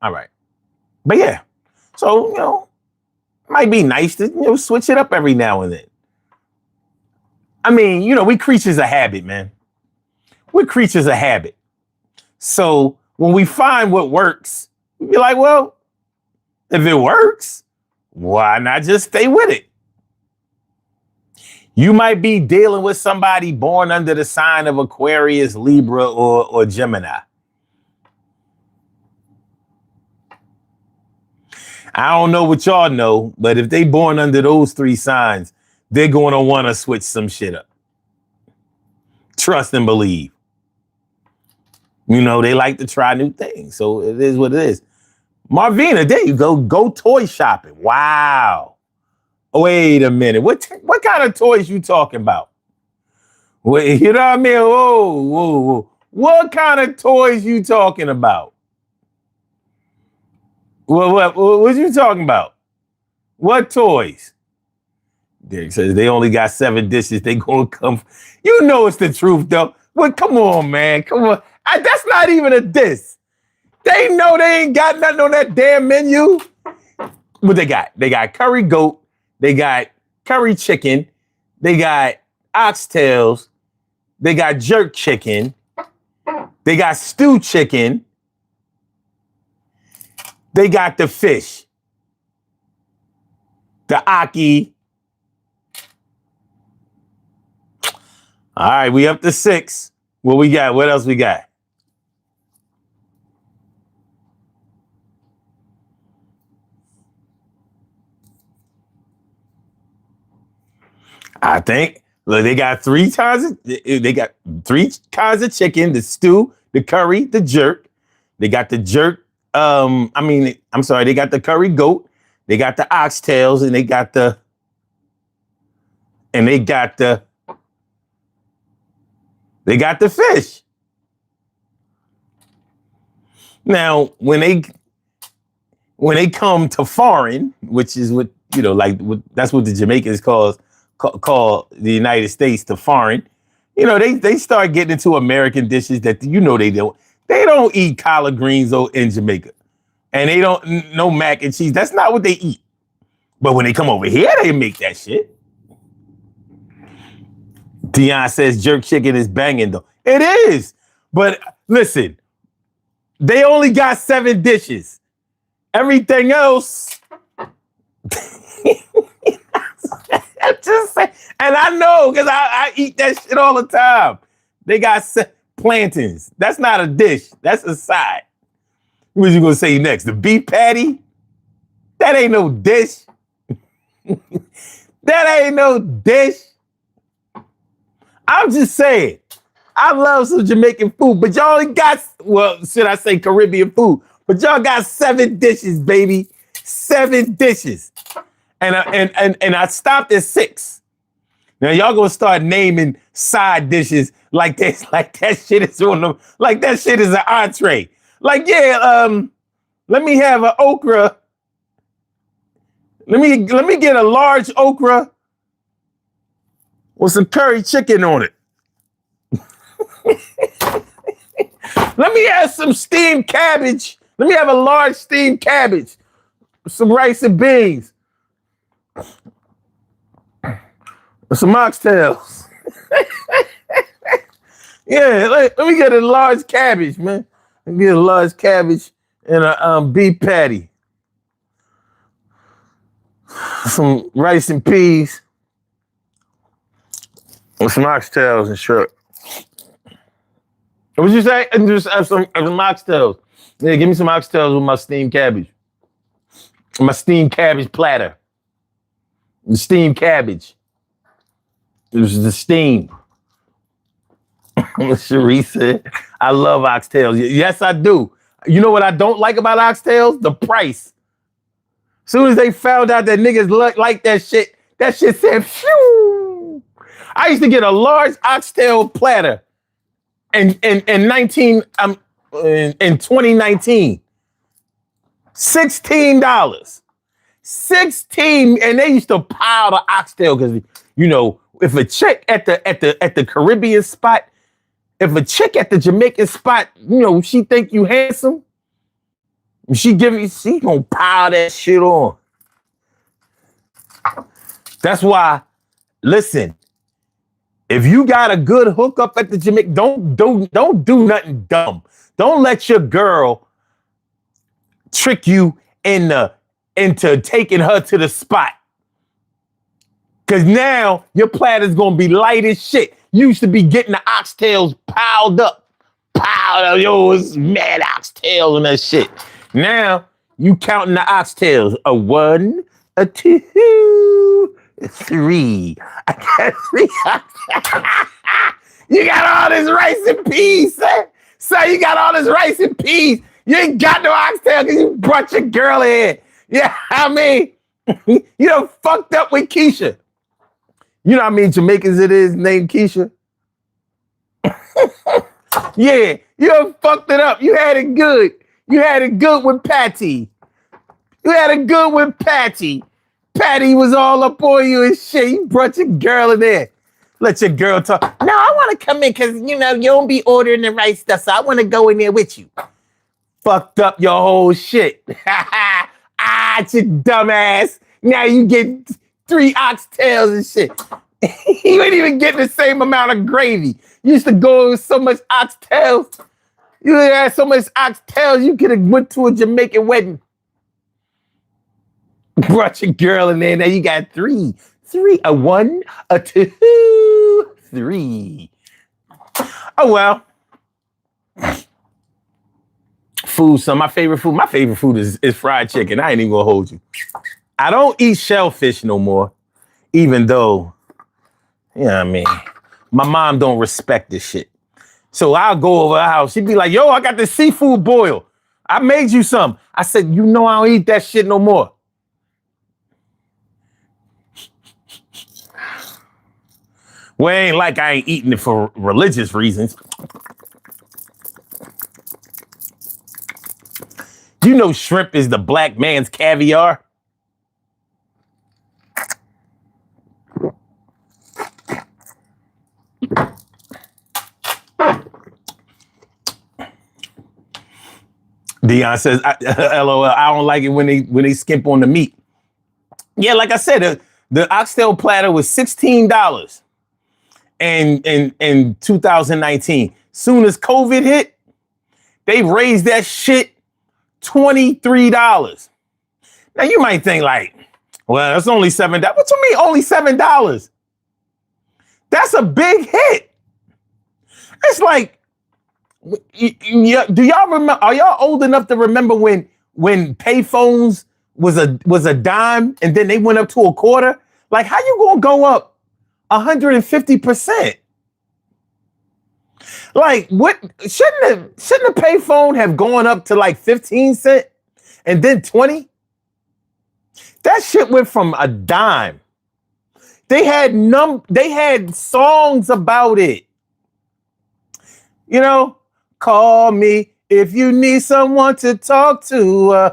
All right. But yeah, so, might be nice to, switch it up every now and then. I mean, we creatures of habit, man. We're creatures of habit. So when we find what works, we be like, well, if it works, why not just stay with it? You might be dealing with somebody born under the sign of Aquarius, Libra, or Gemini. I don't know what y'all know, but if they born under those 3 signs, they're going to want to switch some shit up. Trust and believe. They like to try new things. So it is what it is. Marvina, there you go. Go toy shopping. Wow. Wait a minute. What kind of toys you talking about? Wait, you know what I mean? Whoa. What kind of toys you talking about? What you talking about? What toys? Derek says they only got 7 dishes. They gonna come. It's the truth though. Well, come on, man. Come on. That's not even a diss. They know they ain't got nothing on that damn menu. What they got? They got curry goat. They got curry chicken. They got oxtails. They got jerk chicken. They got stew chicken. They got the fish. The aki. All right, we up to 6. What we got? What else we got? I think they got 3 kinds of chicken: the stew, the curry, the jerk. They got the jerk. They got the curry goat. They got the oxtails, and they got the fish. Now, when they come to foreign, which is what that's what the Jamaicans call the United States to foreign. They start getting into American dishes that they don't eat collard greens in Jamaica, and they don't know mac and cheese. That's not what they eat. But when they come over here, they make that shit. Dion says jerk chicken is banging though. It is, but listen, they only got 7 dishes. Everything else. Just say, and I know because I eat that shit all the time. They got plantains. That's not a dish. That's a side. What you gonna say next? The beef patty? That ain't no dish. That ain't no dish. I'm just saying. I love some Jamaican food, but y'all only got, should I say Caribbean food? But y'all got 7 dishes, baby. 7 dishes. And I stopped at 6. Now y'all gonna start naming side dishes like this, like that shit is on them, like that shit is an entree. Like, let me have an okra. Let me get a large okra with some curry chicken on it. Let me have some steamed cabbage. Let me have a large steamed cabbage, some rice and beans, some oxtails. Yeah, let me get a large cabbage, man. Let me get a large cabbage and a beef patty, some rice and peas, with some oxtails and shrimp. What you say? And just have some oxtails. Yeah, give me some oxtails with my steamed cabbage. My steamed cabbage platter. The steamed cabbage. It was the steam. Cherie said, I love oxtails. Yes, I do. You know what I don't like about oxtails? The price. Soon as they found out that niggas like that shit said, phew. I used to get a large oxtail platter in 2019. $16. 16, and they used to pile the oxtail because if a chick at the Caribbean spot, if a chick at the Jamaican spot, she think you handsome, she gonna pile that shit on. That's why, listen, if you got a good hookup at the Jamaican, don't do nothing dumb. Don't let your girl trick you into taking her to the spot. Cause now your platter's gonna be light as shit. You used to be getting the oxtails piled up. Yo, it's mad oxtails and that shit. Now you counting the oxtails. A 1, a 2, a 3. I got 3 oxtails. You got all this rice and peas, son. Son, you got all this rice and peas. You ain't got no oxtail because you brought your girl in. Yeah, I mean, you done fucked up with Keisha. You know how many Jamaicans it is named Keisha? Yeah, you done fucked it up. You had it good. You had it good with Patty. You had it good with Patty. Patty was all up on you and shit. You brought your girl in there. Let your girl talk. No, I want to come in because, you don't be ordering the right stuff, so I want to go in there with you. Fucked up your whole shit. You dumbass. Now you get 3 oxtails and shit. You ain't even getting the same amount of gravy. You used to go with so much oxtails. You had so much oxtails, you could have went to a Jamaican wedding. Brought your girl in there. Now you got 3. 3, a 1, a 2, 3. Oh, well. Food, son. My favorite food is fried chicken. I ain't even gonna hold you. I don't eat shellfish no more, even though, I mean, my mom don't respect this shit. So I'll go over her house. She'd be like, yo, I got this seafood boil. I made you some. I said, I don't eat that shit no more. Well, it ain't like I ain't eating it for religious reasons. You know shrimp is the black man's caviar? Dion says, LOL, I don't like it when they skimp on the meat. Yeah, like I said, the oxtail platter was $16 in 2019. Soon as COVID hit, they raised that shit $23. Now you might think like, well, that's only $7. What you mean only $7? That's a big hit. It's like, do y'all remember? Are y'all old enough to remember when payphones was a dime and then they went up to a quarter? Like, how you gonna go up 150%? Like, what shouldn't a payphone have gone up to like 15 cents and then 20? That shit went from a dime. They had songs about it. Call me if you need someone to talk to.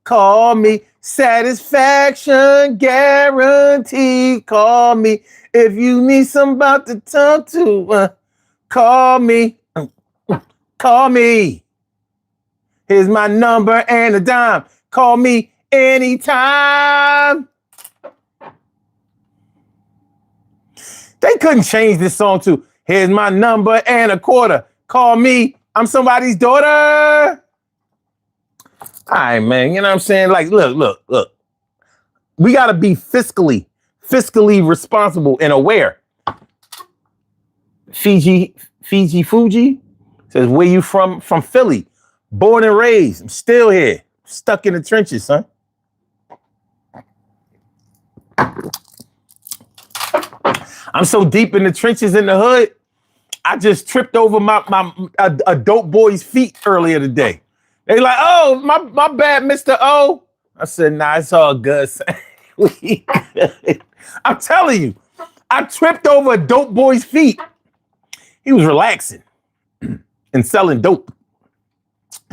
Call me, satisfaction guaranteed. Call me if you need somebody to talk to. Call me. Call me. Here's my number and a dime. Call me anytime. They couldn't change this song to here's my number and a quarter. Call me. I'm somebody's daughter. All right, man. You know what I'm saying? Like, look. We got to be fiscally responsible and aware. Fuji says, where you from? From Philly. Born and raised. I'm still here. Stuck in the trenches, son. I'm so deep in the trenches in the hood. I just tripped over a dope boy's feet earlier today. They like, oh, my bad, Mr. O. I said, nah, it's all good. We good. I'm telling you, I tripped over a dope boy's feet. He was relaxing and selling dope.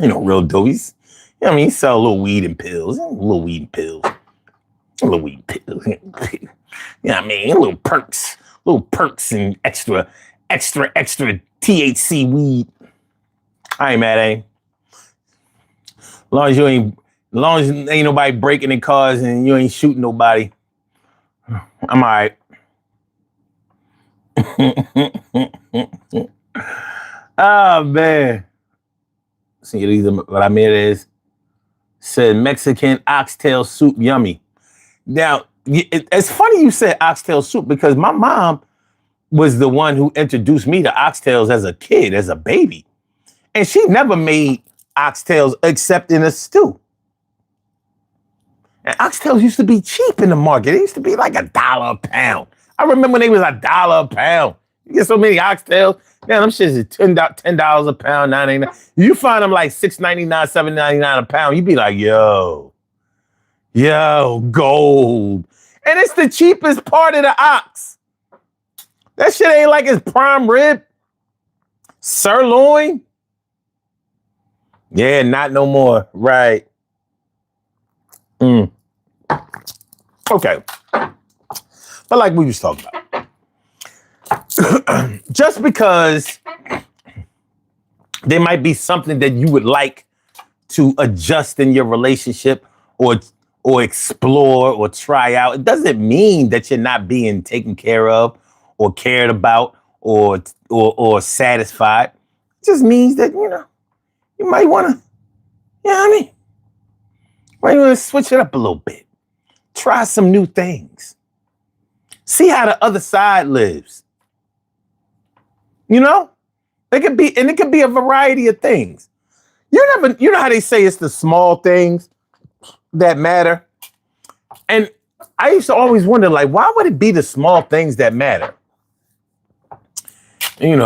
You know, real dope. You know what I mean? He sell a little weed and pills. A little weed and pills. A little weed and pills. You know what I mean? Little perks and extra THC weed. I ain't mad at him. As long as ain't nobody breaking in cars and you ain't shooting nobody, I'm all right. Oh, man. See, what I mean is, said Mexican oxtail soup yummy. Now, it's funny you said oxtail soup because my mom was the one who introduced me to oxtails as a kid, as a baby. And she never made oxtails except in a stew. And oxtails used to be cheap in the market. It used to be like $1 a pound. I remember when they was $1 a pound. You get so many oxtails. Man, them shits is $10 a pound, $9.99. You find them like $6.99, $7.99 a pound. You be like, yo, gold. And it's the cheapest part of the ox. That shit ain't like it's prime rib, sirloin. Yeah, not no more. Right. Okay. But like we was talking about, just because there might be something that you would like to adjust in your relationship or explore or try out, it doesn't mean that you're not being taken care of or cared about or satisfied. It just means that, you might want to, you know what I mean? Might want to switch it up a little bit. Try some new things. See how the other side lives. It could be a variety of things. You know how they say it's the small things that matter? And I used to always wonder, like, why would it be the small things that matter? And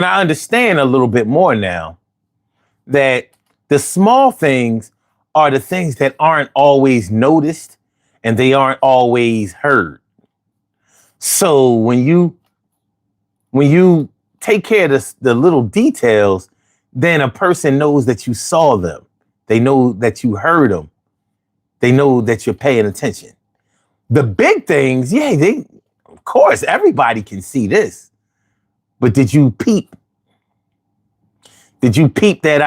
I understand a little bit more now that the small things are the things that aren't always noticed and they aren't always heard. So when you take care of the little details, then a person knows that you saw them. They know that you heard them. They know that you're paying attention. The big things, of course, everybody can see this. But did you peep? Did you peep that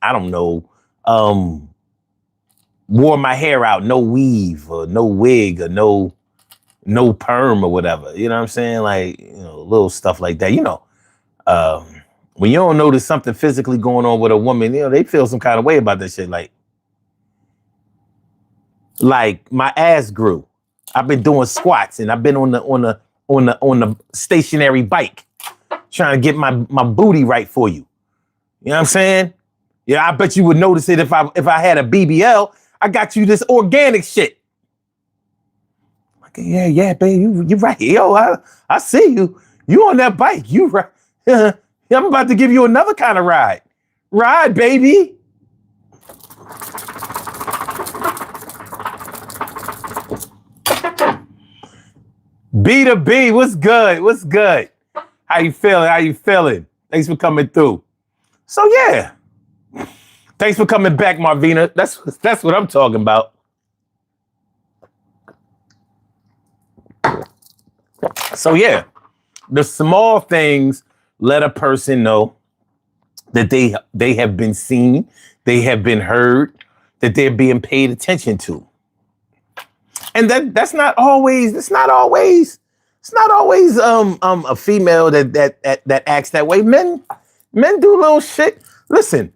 I don't know, wore my hair out, no weave or no wig or no perm or whatever? You know what I'm saying? Like, little stuff like that. When you don't notice something physically going on with a woman, they feel some kind of way about that shit. Like my ass grew. I've been doing squats and I've been on the stationary bike trying to get my booty right for you. You know what I'm saying? Yeah, I bet you would notice it if I had a BBL. I got you this organic shit. Like, yeah, babe, you right. Yo, I see you. You on that bike. You right. I'm about to give you another kind of ride. Ride, baby. B to B, what's good? What's good? How you feeling? Thanks for coming through. So yeah. Thanks for coming back, Marvina. That's what I'm talking about. So yeah, the small things let a person know that they have been seen, they have been heard, that they're being paid attention to. And that's not always a female that acts that way. Men do little shit. Listen,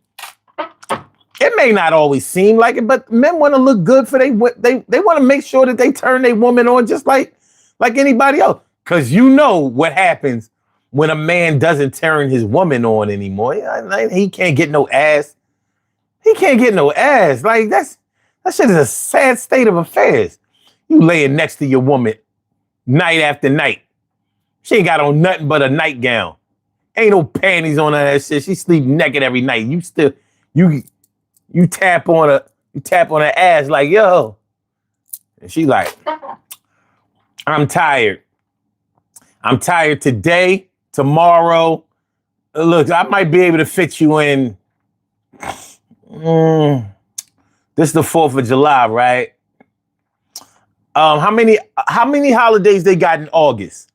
it may not always seem like it, but men want to look good for they want to make sure that they turn their woman on just like anybody else. Because you know what happens when a man doesn't turn his woman on anymore. He can't get no ass. He can't get no ass. Like that shit is a sad state of affairs. You laying next to your woman night after night. She ain't got on nothing but a nightgown Ain't no panties on her that shit. She sleep naked every night. You still you you tap on her ass like, yo. And she like, I'm tired. I'm tired today, tomorrow. Look, I might be able to fit you in. This is the 4th of July, right? How many holidays they got in August?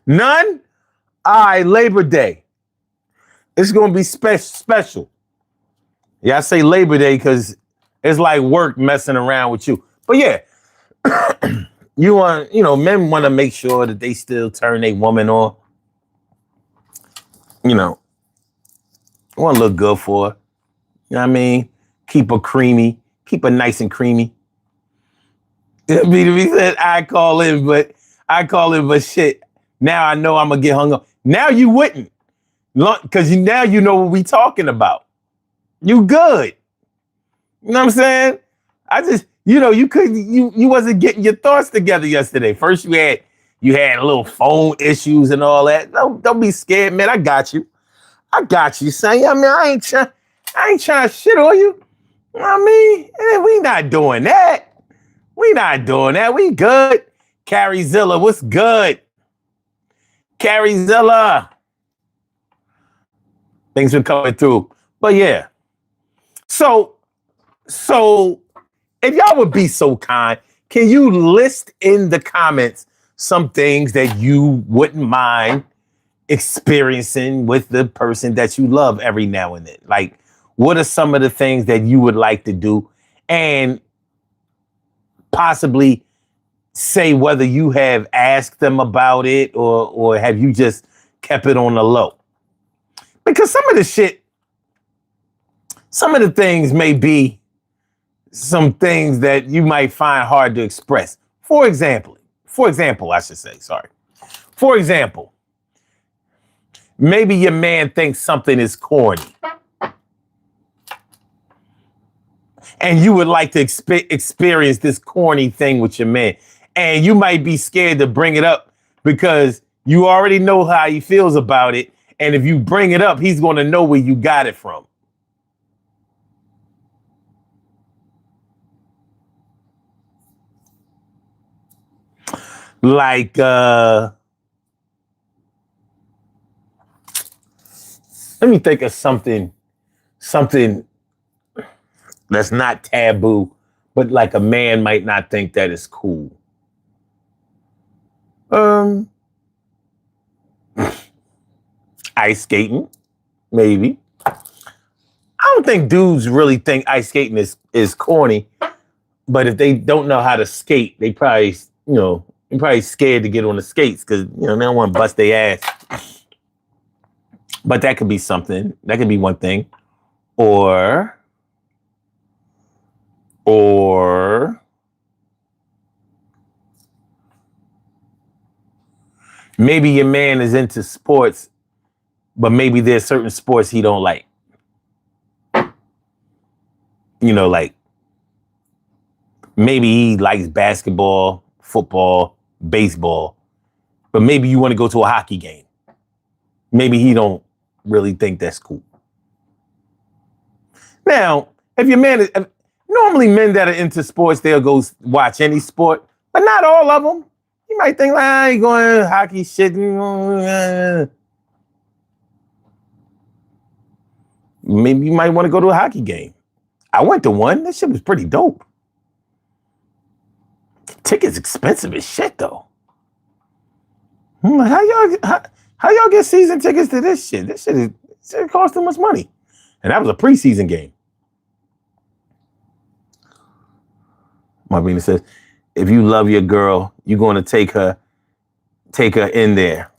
None? All right, Labor Day. It's going to be special. Yeah, I say Labor Day because it's like work messing around with you. But yeah, men want to make sure that they still turn a woman on. Want to look good for her. You know what I mean? Keep her creamy. Keep her nice and creamy. B said, I call in, but shit. Now I know I'm going to get hung up. Now you wouldn't. Because now you know what we talking about. You good. You know what I'm saying? I just, you wasn't getting your thoughts together yesterday. First you had a little phone issues and all that. Don't be scared, man. I got you, son. I mean, I ain't trying to shit on you. You know what I mean? We not doing that. We good. Carriezilla, what's good? Carriezilla. Things been coming through. But yeah. So if y'all would be so kind, can you list in the comments some things that you wouldn't mind experiencing with the person that you love every now and then? Like, what are some of the things that you would like to do? And possibly say whether you have asked them about it or have you just kept it on the low? Because some of the things may be some things that you might find hard to express. For example, I should say, sorry. For example, maybe your man thinks something is corny. And you would like to experience this corny thing with your man. And you might be scared to bring it up because you already know how he feels about it. And if you bring it up, he's going to know where you got it from. Like, let me think of something that's not taboo, but like a man might not think that is cool. Ice skating, maybe. I don't think dudes really think ice skating is corny, but if they don't know how to skate, they probably, they're probably scared to get on the skates because, they don't want to bust their ass. But that could be something. That could be one thing. Or maybe your man is into sports, but maybe there's certain sports he don't like. Like maybe he likes basketball, football, baseball, but maybe you want to go to a hockey game. Maybe he don't really think that's cool. Now, if your man is, normally men that are into sports, they'll go watch any sport, but not all of them. You might think, I ain't going to hockey shit. Maybe you might want to go to a hockey game. I went to one. That shit was pretty dope. Tickets expensive as shit, though. How y'all get season tickets to this shit? This shit costs too much money. And that was a preseason game. Marvina says, if you love your girl, you're going to take her in there.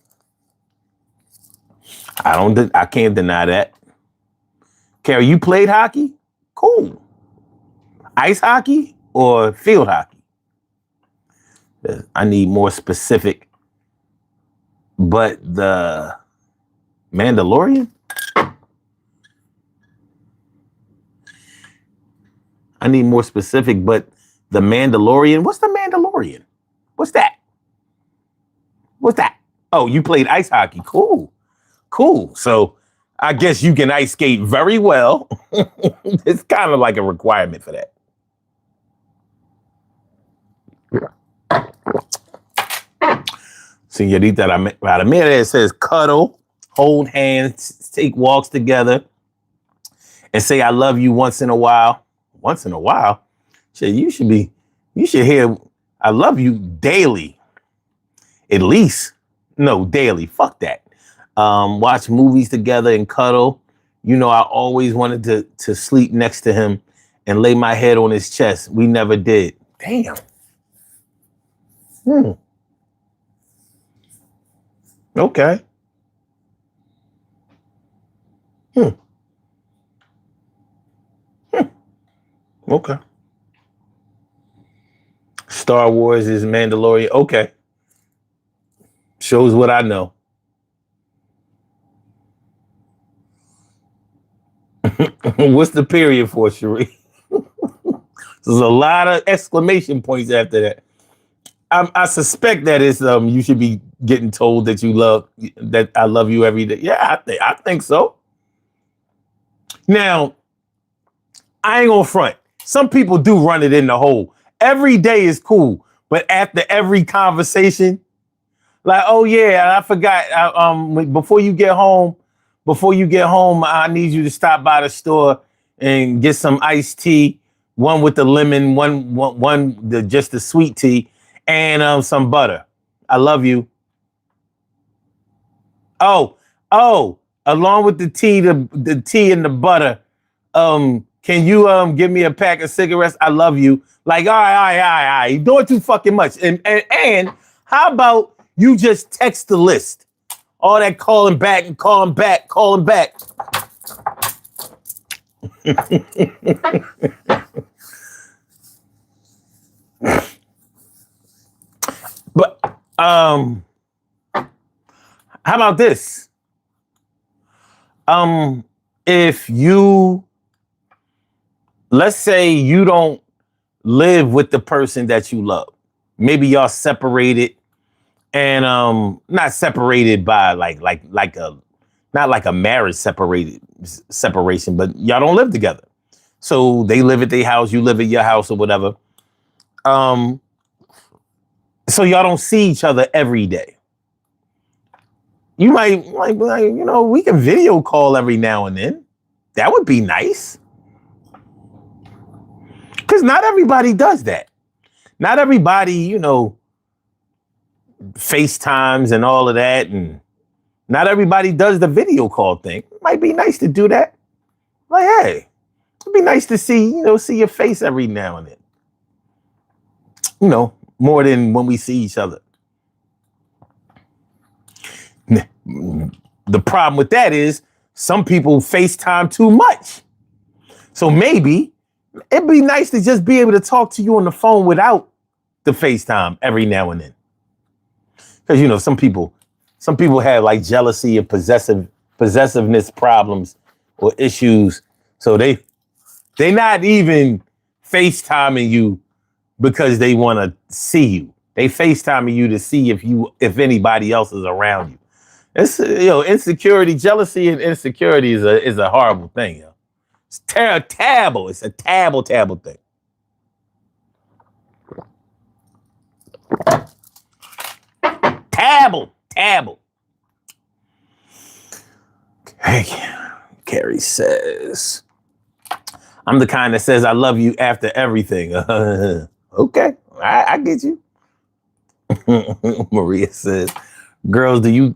I can't deny that. Carrie, you played hockey? Cool. Ice hockey or field hockey? I need more specific. But the Mandalorian? I need more specific, but The Mandalorian. What's the Mandalorian? What's that? What's that? Oh, you played ice hockey. Cool. Cool. So I guess you can ice skate very well. It's kind of like a requirement for that. Señorita Ramirez says cuddle, hold hands, take walks together, and say I love you once in a while. Once in a while? Shit, you should hear I love you daily. At least. No, daily. Fuck that. Watch movies together and cuddle. You know, I always wanted to sleep next to him and lay my head on his chest. We never did. Damn. Okay. Okay. Star Wars is Mandalorian. Okay. Shows what I know. What's the period for, Cherie? There's a lot of exclamation points after that. I suspect that it's you should be getting told that that I love you every day. Yeah, I think so. Now, I ain't gonna front. Some people do run it in the hole. Every day is cool, but after every conversation, like, oh yeah, I forgot. Before you get home, I need you to stop by the store and get some iced tea. One with the lemon, just the sweet tea, and some butter. I love you. Oh, along with the tea, the tea and the butter. Can you give me a pack of cigarettes? I love you. Like, all right. You're doing too fucking much. And how about you just text the list? All that calling back. But how about this? If you, let's say you don't live with the person that you love, maybe y'all separated, and not separated by not like a marriage separation, but y'all don't live together. So they live at their house, you live at your house or whatever. So y'all don't see each other every day. You might like, we can video call every now and then. That would be nice. Because not everybody does that. Not everybody, FaceTimes and all of that. And not everybody does the video call thing. It might be nice to do that. Like, hey, it'd be nice to see your face every now and then. More than when we see each other. The problem with that is some people FaceTime too much. So maybe it'd be nice to just be able to talk to you on the phone without the FaceTime every now and then. Because, some people have like jealousy and possessiveness problems or issues. So they're not even FaceTiming you because they want to see you. They FaceTiming you to see if anybody else is around you. It's insecurity, jealousy, and insecurity is a horrible thing. It's terrible. It's a terrible thing. Terrible. Okay. Carrie says, I'm the kind that says I love you after everything. Okay, I get you. Maria says, girls, do you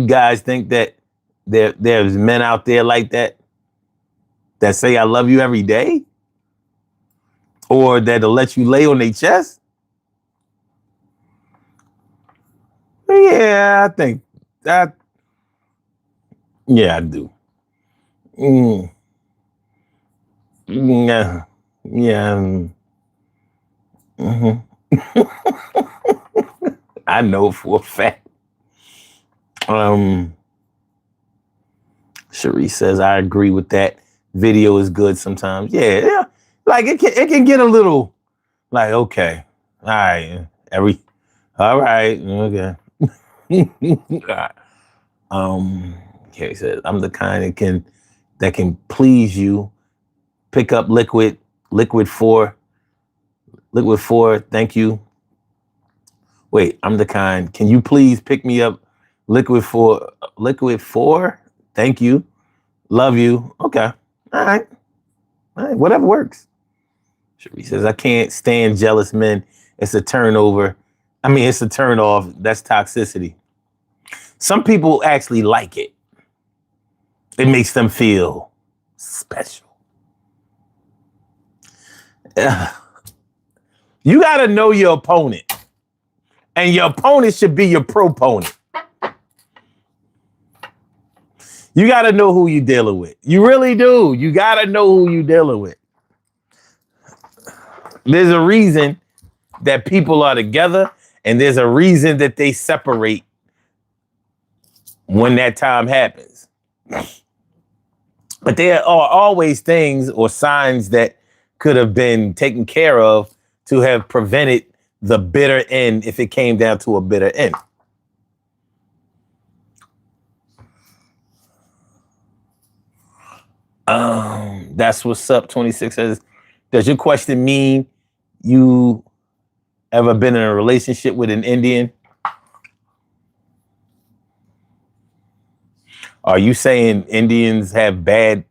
guys think that there's men out there like that say I love you every day? Or that'll let you lay on their chest? Yeah, I think that. Yeah, I do. Yeah. Mm-hmm. I know for a fact. Cherie says, I agree with that. Video is good sometimes. Yeah. Like it can get a little Like, okay, all right, all right, okay. um, Carrie says, I'm the kind that can please you. Pick up liquid four. Thank you. Wait, I'm the kind. Can you please pick me up liquid four? Thank you. Love you. Okay. All right. All right. Whatever works. Cherie says, I can't stand jealous men. It's a turnover. I mean, it's a turn off. That's toxicity. Some people actually like it. It makes them feel special. You got to know your opponent. And your opponent should be your proponent. You got to know who you're dealing with. You really do. You got to know who you're dealing with. There's a reason that people are together, and there's a reason that they separate when that time happens. But there are always things or signs that could have been taken care of to have prevented the bitter end if it came down to a bitter end. That's what's up. 26 says, does your question mean you ever been in a relationship with an Indian? Are you saying Indians have bad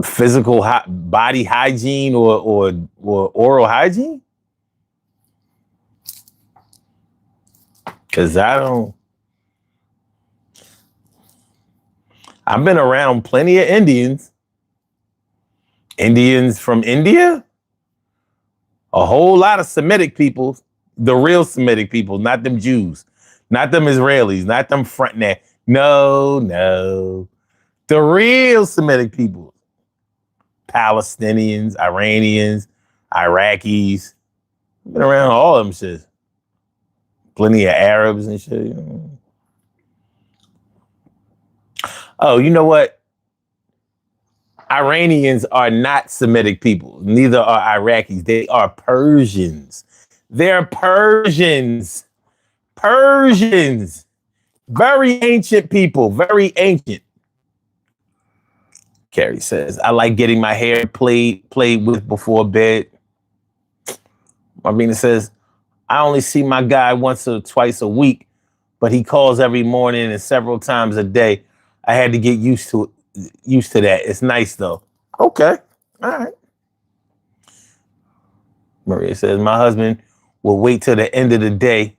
physical body hygiene or oral hygiene? Because I've been around plenty of Indians. Indians from India, a whole lot of Semitic people, the real Semitic people, not them Jews, not them Israelis, not them front net. No. The real Semitic people. Palestinians, Iranians, Iraqis. Been around all of them shit. Plenty of Arabs and shit. Oh, you know what? Iranians are not Semitic people. Neither are Iraqis. They are Persians. They're Persians. Persians. Very ancient people. Very ancient. Carrie says, I like getting my hair played with before bed. Marvina says, I only see my guy once or twice a week, but he calls every morning and several times a day. I had to get used to that. It's nice though. Okay. All right. Maria says, my husband will wait till the end of the day.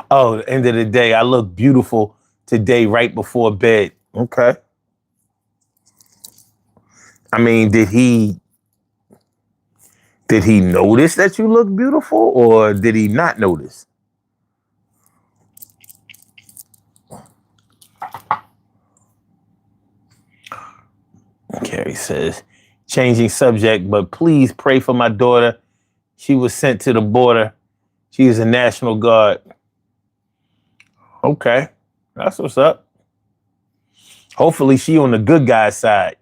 Oh, the end of the day, I look beautiful today right before bed. Okay. I mean, did he notice that you look beautiful or did he not notice? Carrie says, changing subject, but please pray for my daughter. She was sent to the border. She is a National Guard. Okay, that's what's up. Hopefully she on the good guy's side.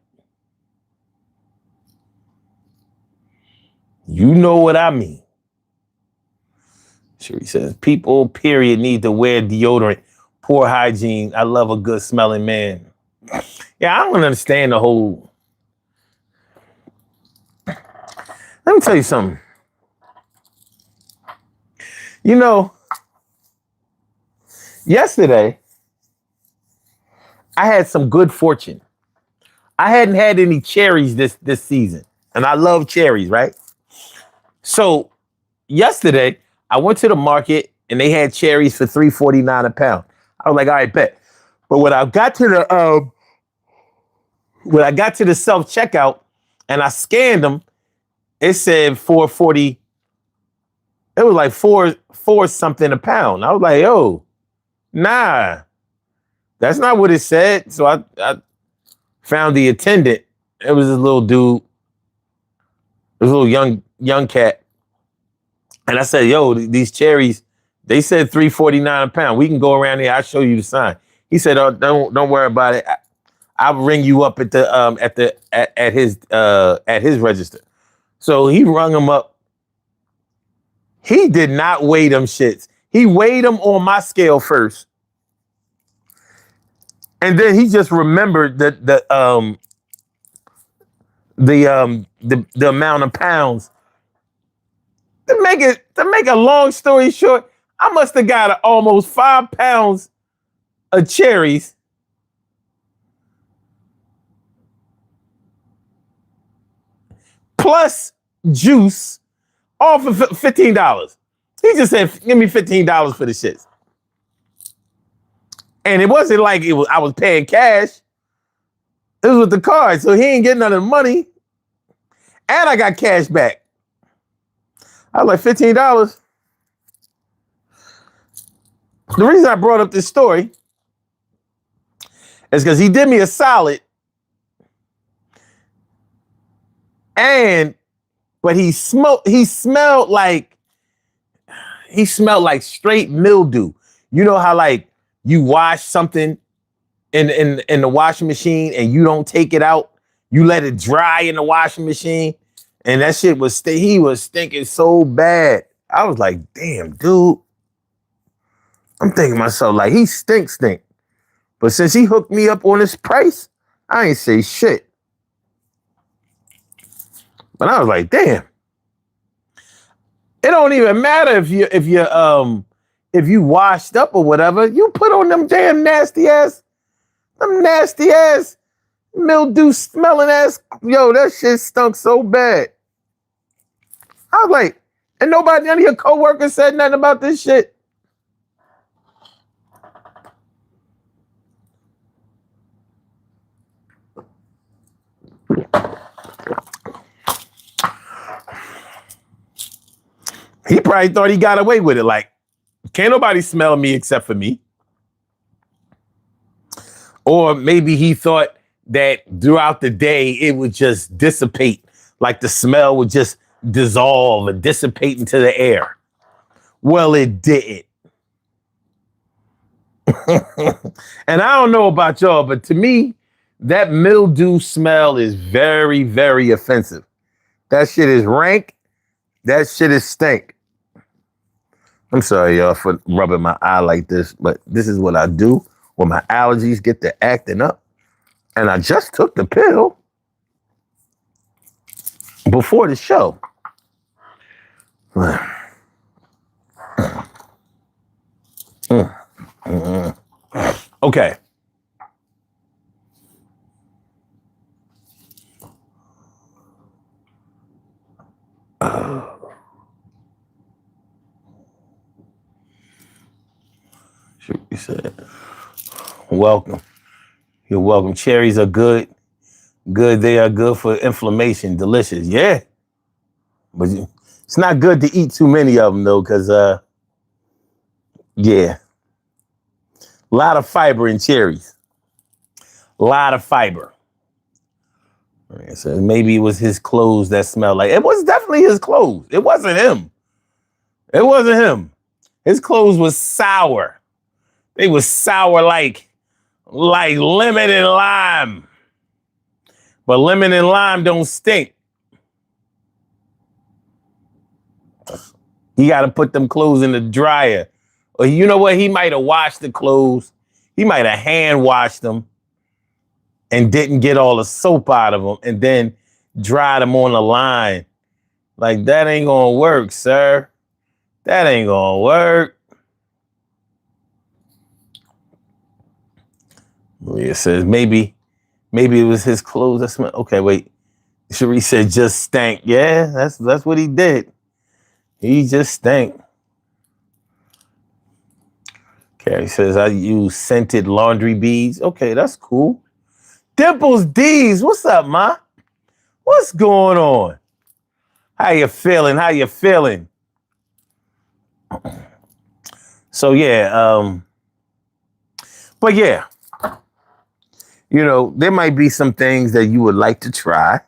You know what I mean. Cherie says, people, period, need to wear deodorant. Poor hygiene. I love a good smelling man. Yeah, I don't understand the whole. Let me tell you something. You know, yesterday, I had some good fortune. I hadn't had any cherries this season, and I love cherries, right? So yesterday, I went to the market and they had cherries for $3.49 a pound. I was like, all right, bet. But when I got to the self checkout and I scanned them, it said $4.40. It was like four something a pound. I was like, oh, nah, that's not what it said. So I found the attendant. It was this little dude. It was a little young cat. And I said, yo, these cherries, They said $3.49 a pound. We can go around here. I'll show you the sign. He said, "Oh, don't worry about it. I'll ring you up at the at his register." So he rung him up. He did not weigh them shits. He weighed them on my scale first, and then he just remembered the amount of pounds. To make a long story short, I must have got almost 5 pounds of cherries plus juice all for $15. He just said, "Give me $15 for the shits." And it wasn't like I was paying cash. It was with the card, so he ain't getting none of the money. And I got cash back. I was like, $15. The reason I brought up this story is because he did me a solid, but he smelled like straight mildew. You know how like you wash something in the washing machine and you don't take it out, you let it dry in the washing machine, and that shit he was stinking so bad. I was like, damn, dude. I'm thinking to myself, like, he stink. But since he hooked me up on this price, I ain't say shit. But I was like, damn. It don't even matter if you washed up or whatever. You put on them damn nasty ass mildew smelling ass. Yo, that shit stunk so bad. I was like, and none of your coworkers said nothing about this shit. He probably thought he got away with it. Like, can't nobody smell me except for me. Or maybe he thought that throughout the day, it would just dissipate. Like the smell would just dissolve and dissipate into the air. Well, it didn't. And I don't know about y'all, but to me, that mildew smell is very, very offensive. That shit is rank. That shit is stink. I'm sorry, y'all, for rubbing my eye like this, but this is what I do when my allergies get to acting up. And I just took the pill before the show. Okay. He said, welcome. You're welcome. Cherries are good. Good. They are good for inflammation. Delicious. Yeah. But it's not good to eat too many of them, though, because, yeah. A lot of fiber in cherries. A lot of fiber. Right, so maybe it was his clothes that smelled like, it was definitely his clothes. It wasn't him. It wasn't him. His clothes was sour. They was sour like lemon and lime. But lemon and lime don't stink. You got to put them clothes in the dryer. Or you know what? He might have washed the clothes. He might have hand washed them and didn't get all the soap out of them and then dried them on the line. Like, that ain't going to work, sir. That ain't going to work. It says maybe it was his clothes that smelled. Okay, wait. Cherie said just stank. Yeah, that's what he did. He just stank. Carrie says I use scented laundry beads. Okay, that's cool. Dimples D's, what's up, ma? What's going on? How you feeling? How you feeling? So yeah, but yeah. You know, there might be some things that you would like to try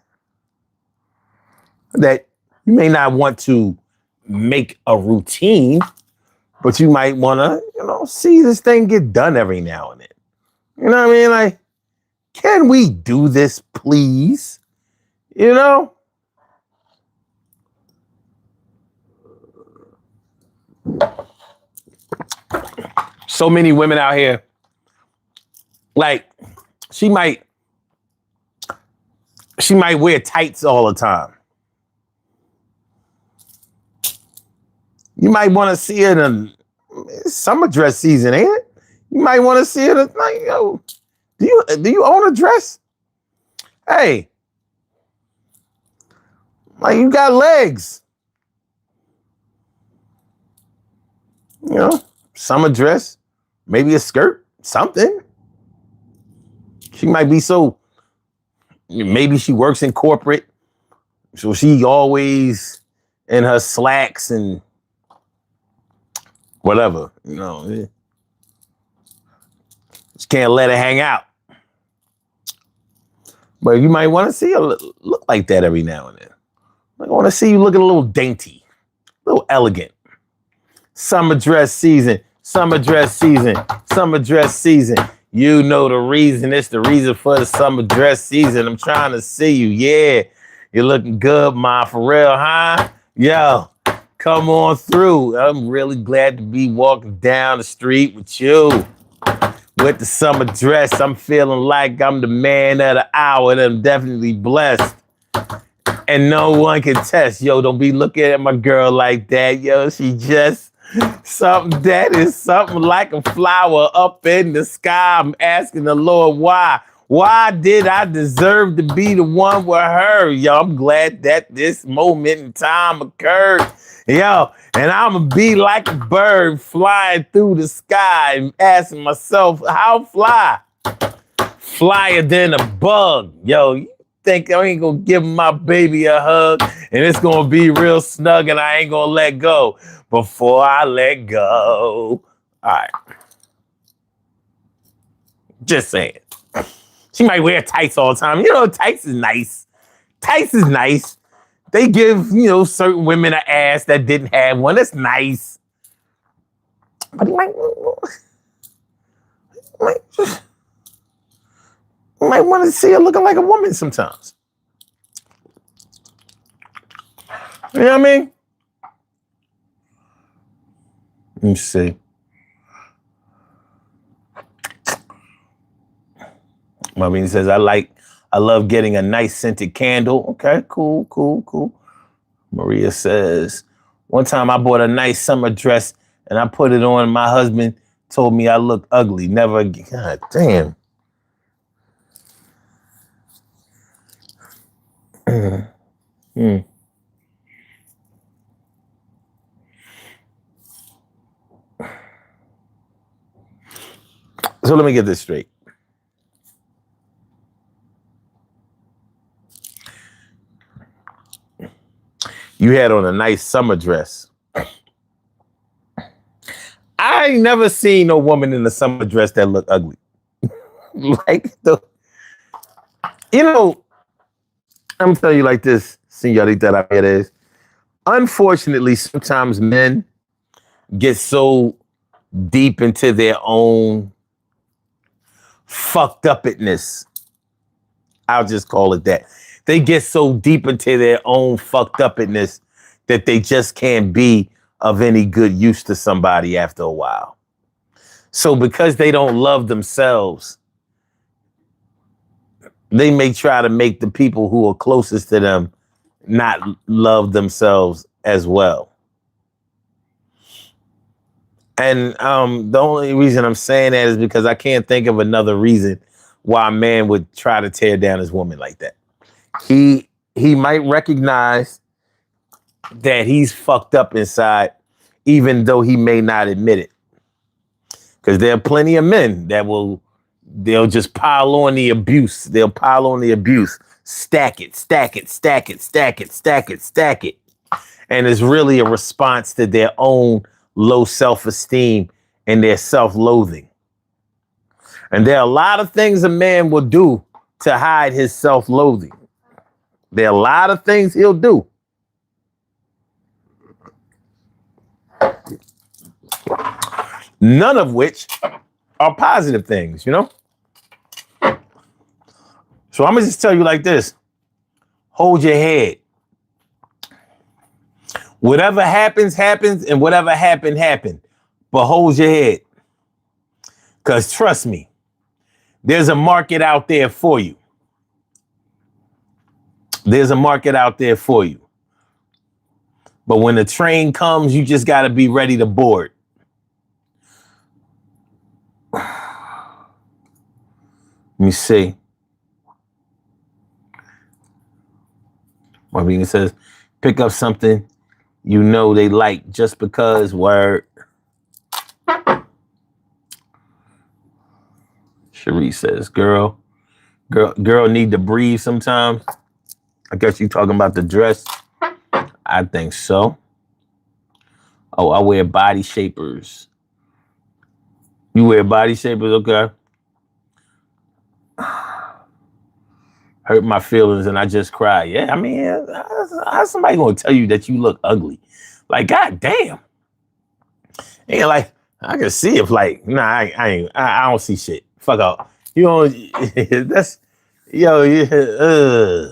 that you may not want to make a routine, But you might want to, see this thing get done every now and then. You know what I mean? Like, can we do this, please? You know? So many women out here, like, she might wear tights all the time. You might want to see it in summer dress season, ain't it? You might want to see it like, yo, do you own a dress? Hey, like you got legs. Summer dress, maybe a skirt, something. She might be maybe she works in corporate, so she always in her slacks and whatever, Just can't let it hang out. But you might want to see her look like that every now and then. I want to see you looking a little dainty, a little elegant. Summer dress season, summer dress season, summer dress season. You know the reason. It's the reason for the summer dress season. I'm trying to see you. Yeah, you're looking good, ma, for real, huh? Yo, come on through. I'm really glad to be walking down the street with you. With the summer dress, I'm feeling like I'm the man of the hour, and I'm definitely blessed. And no one can test. Yo, don't be looking at my girl like that. Yo, she just something that is something like a flower up in the sky. I'm asking the Lord why. Why did I deserve to be the one with her? Yo, I'm glad that this moment in time occurred. Yo, and I'm going to be like a bird flying through the sky and asking myself, how fly? Flyer than a bug. Yo, you think I ain't going to give my baby a hug and it's going to be real snug and I ain't going to let go before I let go. All right. Just saying. She might wear tights all the time. Tights is nice. Tights is nice. They give, certain women an ass that didn't have one. That's nice. But you might want to see her looking like a woman sometimes. You know what I mean? Let me see. Mommy says, I love getting a nice scented candle. Okay, cool. Maria says, one time I bought a nice summer dress and I put it on. My husband told me I look ugly. Never again. God damn. So let me get this straight. You had on a nice summer dress. I ain't never seen no woman in a summer dress that looked ugly. I'm telling you like this, señorita Ramirez. Unfortunately, sometimes men get so deep into their own fucked up-itness. I'll just call it that. They get so deep into their own fucked up-itness that they just can't be of any good use to somebody after a while. So because they don't love themselves, they may try to make the people who are closest to them not love themselves as well. And the only reason I'm saying that is because I can't think of another reason why a man would try to tear down his woman like that. He might recognize that he's fucked up inside, even though he may not admit it. Because there are plenty of men that they'll just pile on the abuse. They'll pile on the abuse. Stack it. And it's really a response to their own low self-esteem and their self-loathing. And there are a lot of things a man will do to hide his self-loathing. There are a lot of things he'll do. None of which are positive things, you know? So I'm gonna just tell you like this. Hold your head. Whatever happens, happens, and whatever happened. But hold your head. Because trust me, there's a market out there for you. There's a market out there for you. But when the train comes, you just got to be ready to board. Let me see. Marvin says, pick up something you know they like just because, word. Cherie says, girl need to breathe sometimes. I guess you talking about the dress. I think so. Oh, I wear body shapers. You wear body shapers, okay. Hurt my feelings and I just cry. Yeah, I mean, how's somebody gonna tell you that you look ugly? Like, god damn. And like, I can see if like, nah, I don't see shit. Fuck off. You know, that's, yo, yeah,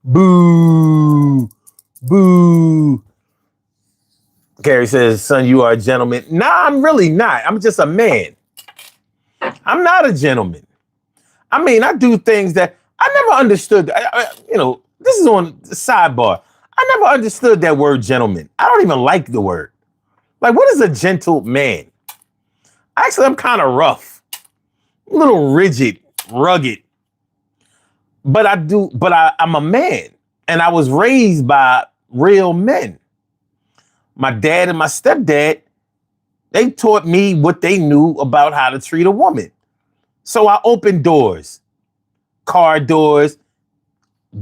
boo, boo. Carrie says, son, you are a gentleman. Nah, I'm really not. I'm just a man. I'm not a gentleman. I mean, I do things that I never understood. You know, this is on the sidebar. I never understood that word gentleman. I don't even like the word. Like, what is a gentle man? Actually, I'm kind of rough, a little rigid, rugged. But I'm a man. And I was raised by real men. My dad and my stepdad, they taught me what they knew about how to treat a woman. So I opened doors, car doors,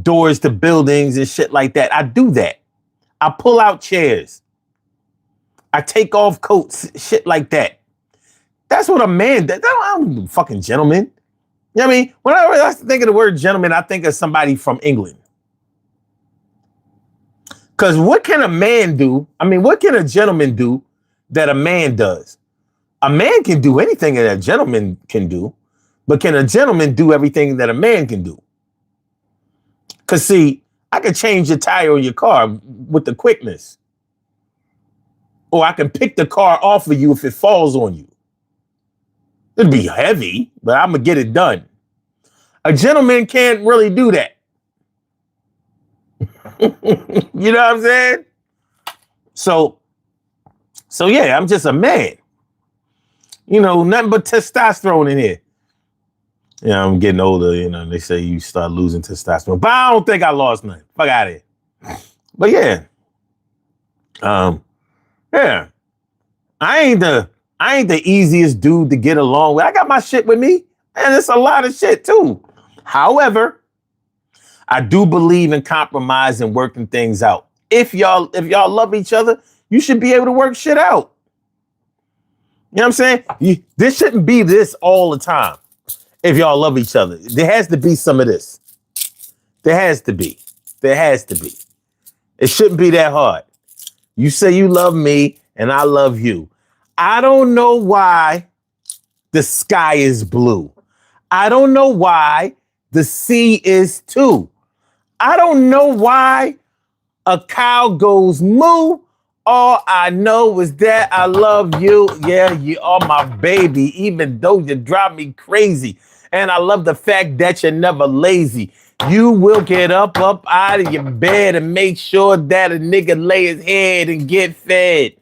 doors to buildings and shit like that. I do that. I pull out chairs. I take off coats, shit like that. That's what a man does. I'm a fucking gentleman. You know what I mean? Whenever I think of the word gentleman, I think of somebody from England. Because what can a man do? I mean, what can a gentleman do that a man does? A man can do anything that a gentleman can do, but can a gentleman do everything that a man can do? Because, see, I can change the tire on your car with the quickness. Or I can pick the car off of you if it falls on you. It'd be heavy, but I'm going to get it done. A gentleman can't really do that. You know what I'm saying? So yeah, I'm just a man. You know, nothing but testosterone in here. Yeah, I'm getting older, you know, they say you start losing testosterone. But I don't think I lost nothing. Fuck out of here. But yeah. Yeah. I ain't the easiest dude to get along with. I got my shit with me, and it's a lot of shit too. However, I do believe in compromise and working things out. If y'all love each other, you should be able to work shit out. You know what I'm saying? This shouldn't be this all the time. If y'all love each other, there has to be some of this. There has to be. It shouldn't be that hard. You say you love me and I love you. I don't know why the sky is blue. I don't know why the sea is too. I don't know why a cow goes moo. All I know is that I love you. Yeah, you are my baby, even though you drive me crazy. And I love the fact that you're never lazy. You will get up out of your bed and make sure that a nigga lay his head and get fed.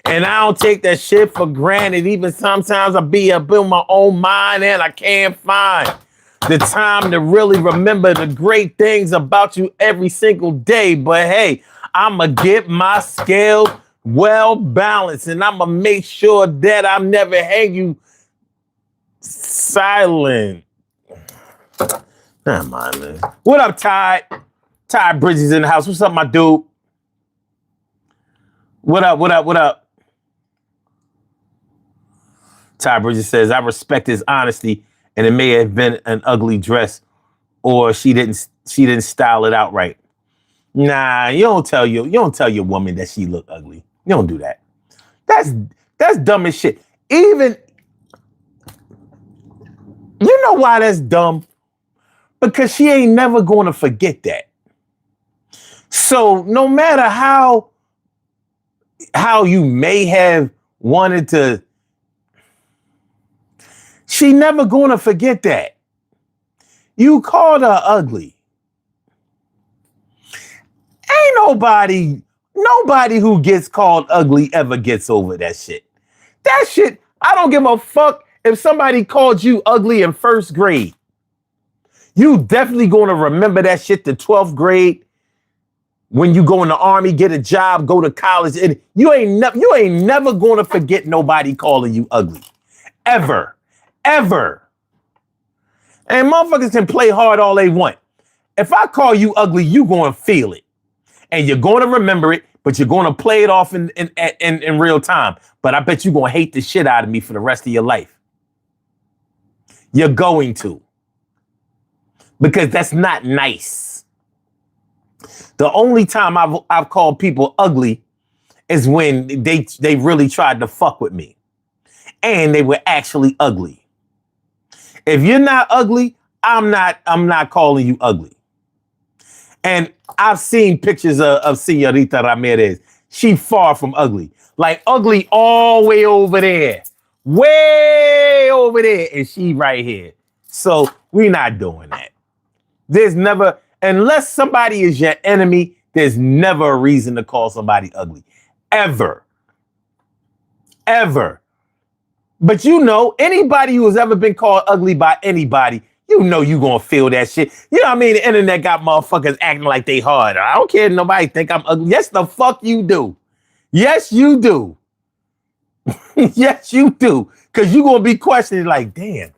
And I don't take that shit for granted. Even sometimes I be up in my own mind and I can't find the time to really remember the great things about you every single day. But hey, I'ma get my scale well balanced and I'ma make sure that I never hang you silent. Never mind, man. What up, Ty? Ty Bridges in the house. What's up, my dude? What up? Ty Bridges says, I respect his honesty, and it may have been an ugly dress, or she didn't style it out right. Nah, you don't tell your woman that she look ugly. You don't do that. That's That's dumb as shit. Even, you know why that's dumb? Because she ain't never going to forget that. So no matter how you may have wanted to, she never going to forget that. You called her ugly. Ain't nobody who gets called ugly ever gets over that shit. That shit, I don't give a fuck if somebody called you ugly in first grade. You definitely going to remember that shit to 12th grade. When you go in the army, get a job, go to college, and you ain't never going to forget nobody calling you ugly. Ever. Ever. And motherfuckers can play hard all they want. If I call you ugly, you going to feel it. And you're going to remember it, but you're going to play it off in real time. But I bet you're going to hate the shit out of me for the rest of your life. You're going to. Because that's not nice. The only time I've called people ugly is when they really tried to fuck with me. And they were actually ugly. If you're not ugly, I'm not calling you ugly. And I've seen pictures of Señorita Ramirez. She far from ugly. Like ugly all the way over there. Way over there. And she right here. So we're not doing that. There's never, unless somebody is your enemy, there's never a reason to call somebody ugly. Ever. Ever. But you know, anybody who has ever been called ugly by anybody, you know you gonna feel that shit. You know what I mean? The internet got motherfuckers acting like they hard. I don't care if nobody think I'm ugly. Yes, the fuck you do. Yes, you do. Yes, you do. Because you gonna be questioning like, damn,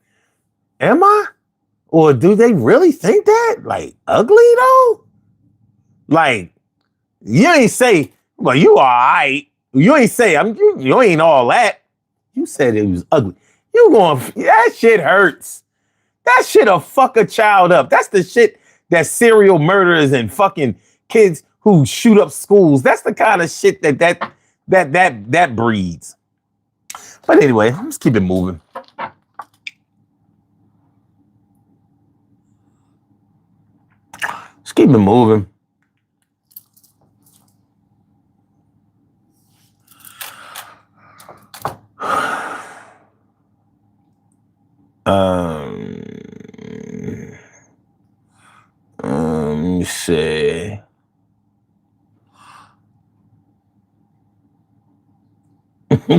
am I? Or do they really think that? Like, ugly though? Like, you ain't say, well, you all right. You ain't say, you ain't all that. You said it was ugly. You going, that shit hurts. That shit'll fuck a child up. That's the shit that serial murderers and fucking kids who shoot up schools. That's the kind of shit that breeds. But anyway, let's keep it moving. Let's keep it moving. Let me see.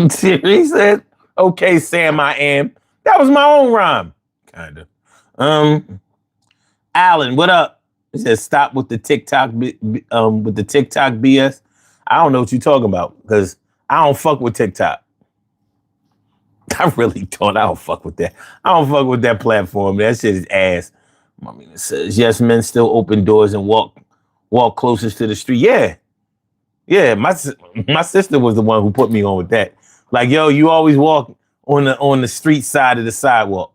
Siri said, okay, Sam, I am. That was my own rhyme. Kind of. Alan, what up? He says, stop with the TikTok BS. I don't know what you're talking about because I don't fuck with TikTok. I really don't. I don't fuck with that. I don't fuck with that platform. That shit is ass. I mean, it says, yes, men still open doors and walk closest to the street. Yeah. Yeah, my sister was the one who put me on with that. Like, yo, you always walk on the street side of the sidewalk.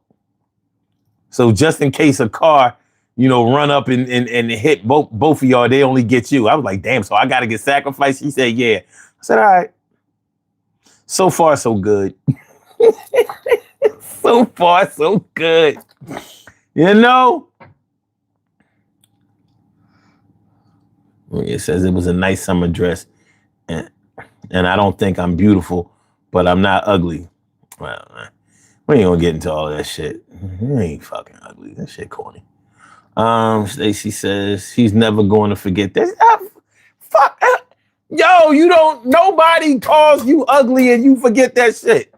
So just in case a car, run up and hit both of y'all, they only get you. I was like, damn, so I got to get sacrificed? She said, yeah. I said, all right. So far, so good. So far, so good. It says it was a nice summer dress. And I don't think I'm beautiful, but I'm not ugly. Well, we ain't gonna get into all that shit. You ain't fucking ugly. That shit corny. Stacy says he's never going to forget this. Yo, nobody calls you ugly and you forget that shit.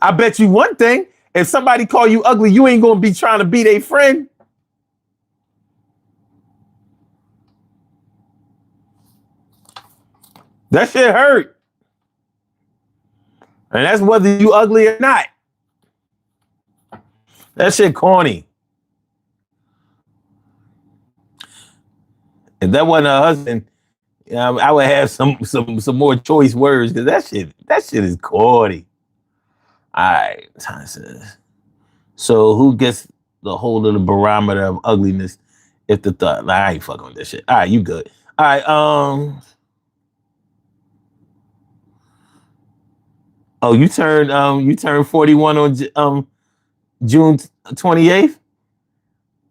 I bet you one thing, if somebody call you ugly, you ain't gonna be trying to be their friend. That shit hurt. And that's whether you ugly or not. That shit corny. If that wasn't her husband, I would have some more choice words because that shit is corny. All right, time says. So who gets the hold of the barometer of ugliness if the thought? Like, I ain't fucking with this shit. All right, you good. All right, Oh, you turned 41 on June 28th?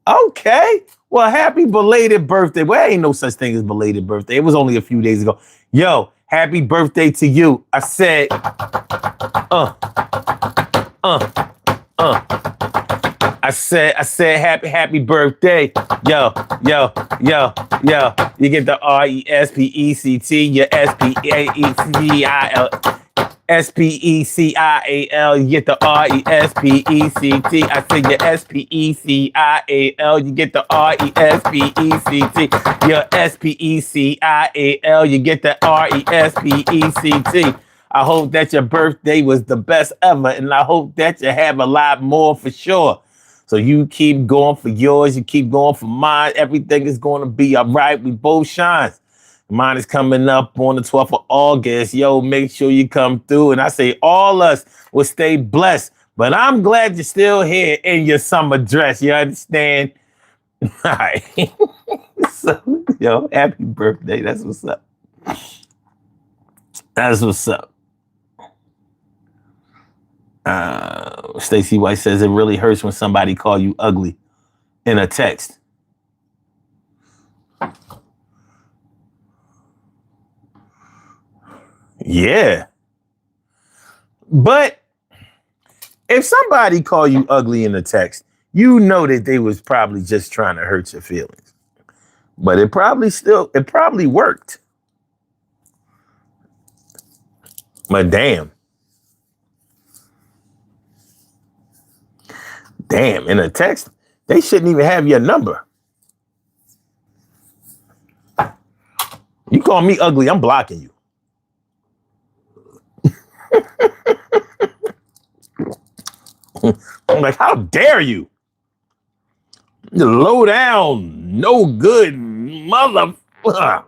Okay. Well, happy belated birthday. Well, ain't no such thing as belated birthday. It was only a few days ago. Yo, happy birthday to you. I said, uh, uh, uh. I said, happy birthday. Yo, yo, yo, yo. You get the RESPECT, your SPECIAL, you get the RESPECT. I said your SPECIAL, you get the RESPECT. Your SPECIAL, you get the RESPECT. I hope that your birthday was the best ever, and I hope that you have a lot more for sure. So you keep going for yours, you keep going for mine. Everything is going to be all right. We both shine. Mine is coming up on the 12th of August. Yo, make sure you come through. And I say all us will stay blessed. But I'm glad you're still here in your summer dress. You understand? All right. So, yo, happy birthday. That's what's up. That's what's up. Stacey White says it really hurts when somebody call you ugly in a text. Yeah. But if somebody call you ugly in a text, you know that they was probably just trying to hurt your feelings. But it probably worked. But damn, in a text, they shouldn't even have your number. You call me ugly, I'm blocking you. I'm like, how dare you? You low down, no good motherfucker.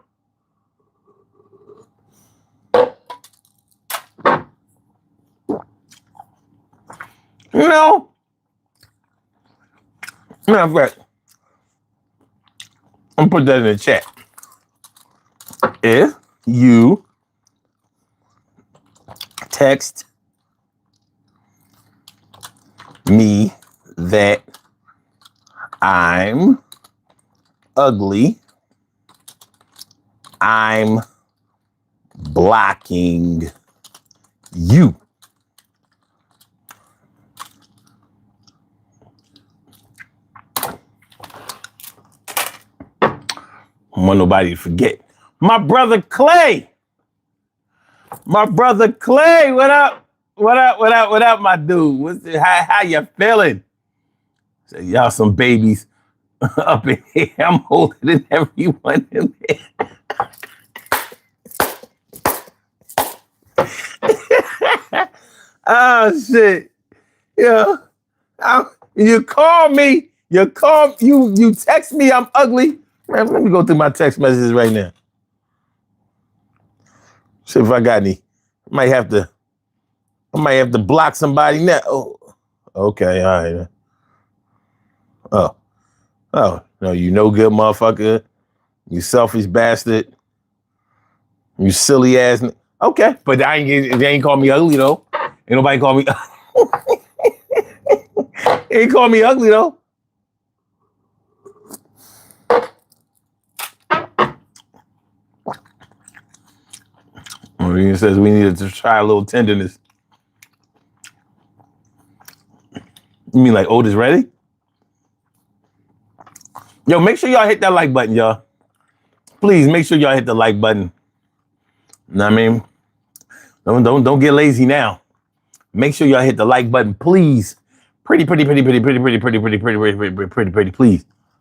You know? Matter of fact, I'm gonna put that in the chat. If you text me that I'm ugly, I'm blocking you. I don't want nobody to forget. My brother Clay. What up? What up, my dude? How you feeling? So y'all some babies up in here. I'm older than everyone in there. Oh shit. Yeah. You text me I'm ugly. Man, let me go through my text messages right now. See if I got any. I might have to block somebody now. Oh, okay, all right. Oh, no, you no good motherfucker. You selfish bastard. You silly ass. Okay, but they ain't call me ugly though. Ain't nobody call me. Ain't call me ugly though. He says we needed to try a little tenderness. You mean like Otis ready? Yo, make sure y'all hit that like button, y'all. Please make sure y'all hit the like button. Know what I mean? Don't get lazy now. Make sure y'all hit the like button, please. Pretty, please.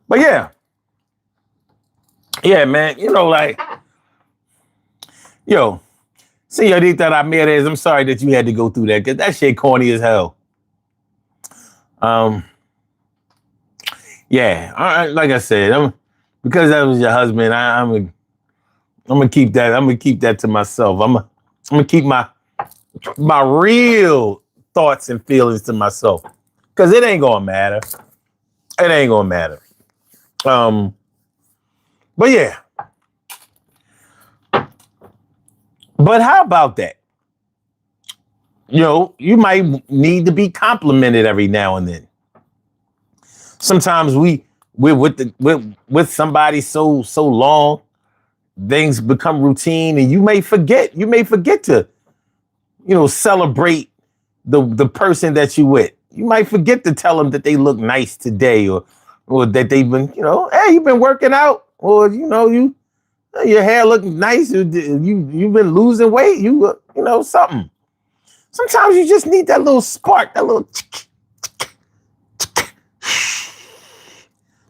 But yeah. Yeah, man. You know, like, yo, señorita Ramirez, I'm sorry that you had to go through that, because that shit corny as hell. Yeah, like I said, because that was your husband, I'm gonna keep that. I'm gonna keep that to myself. I'm gonna keep my real thoughts and feelings to myself, because it ain't gonna matter. It ain't gonna matter. But yeah. But how about that? You might need to be complimented every now and then. Sometimes we're with somebody so long, things become routine, and you may forget. You may forget to, celebrate the person that you with. You might forget to tell them that they look nice today, or that they've been, hey, you've been working out, or your hair look nice, or you've been losing weight, something. Sometimes you just need that little spark, that little,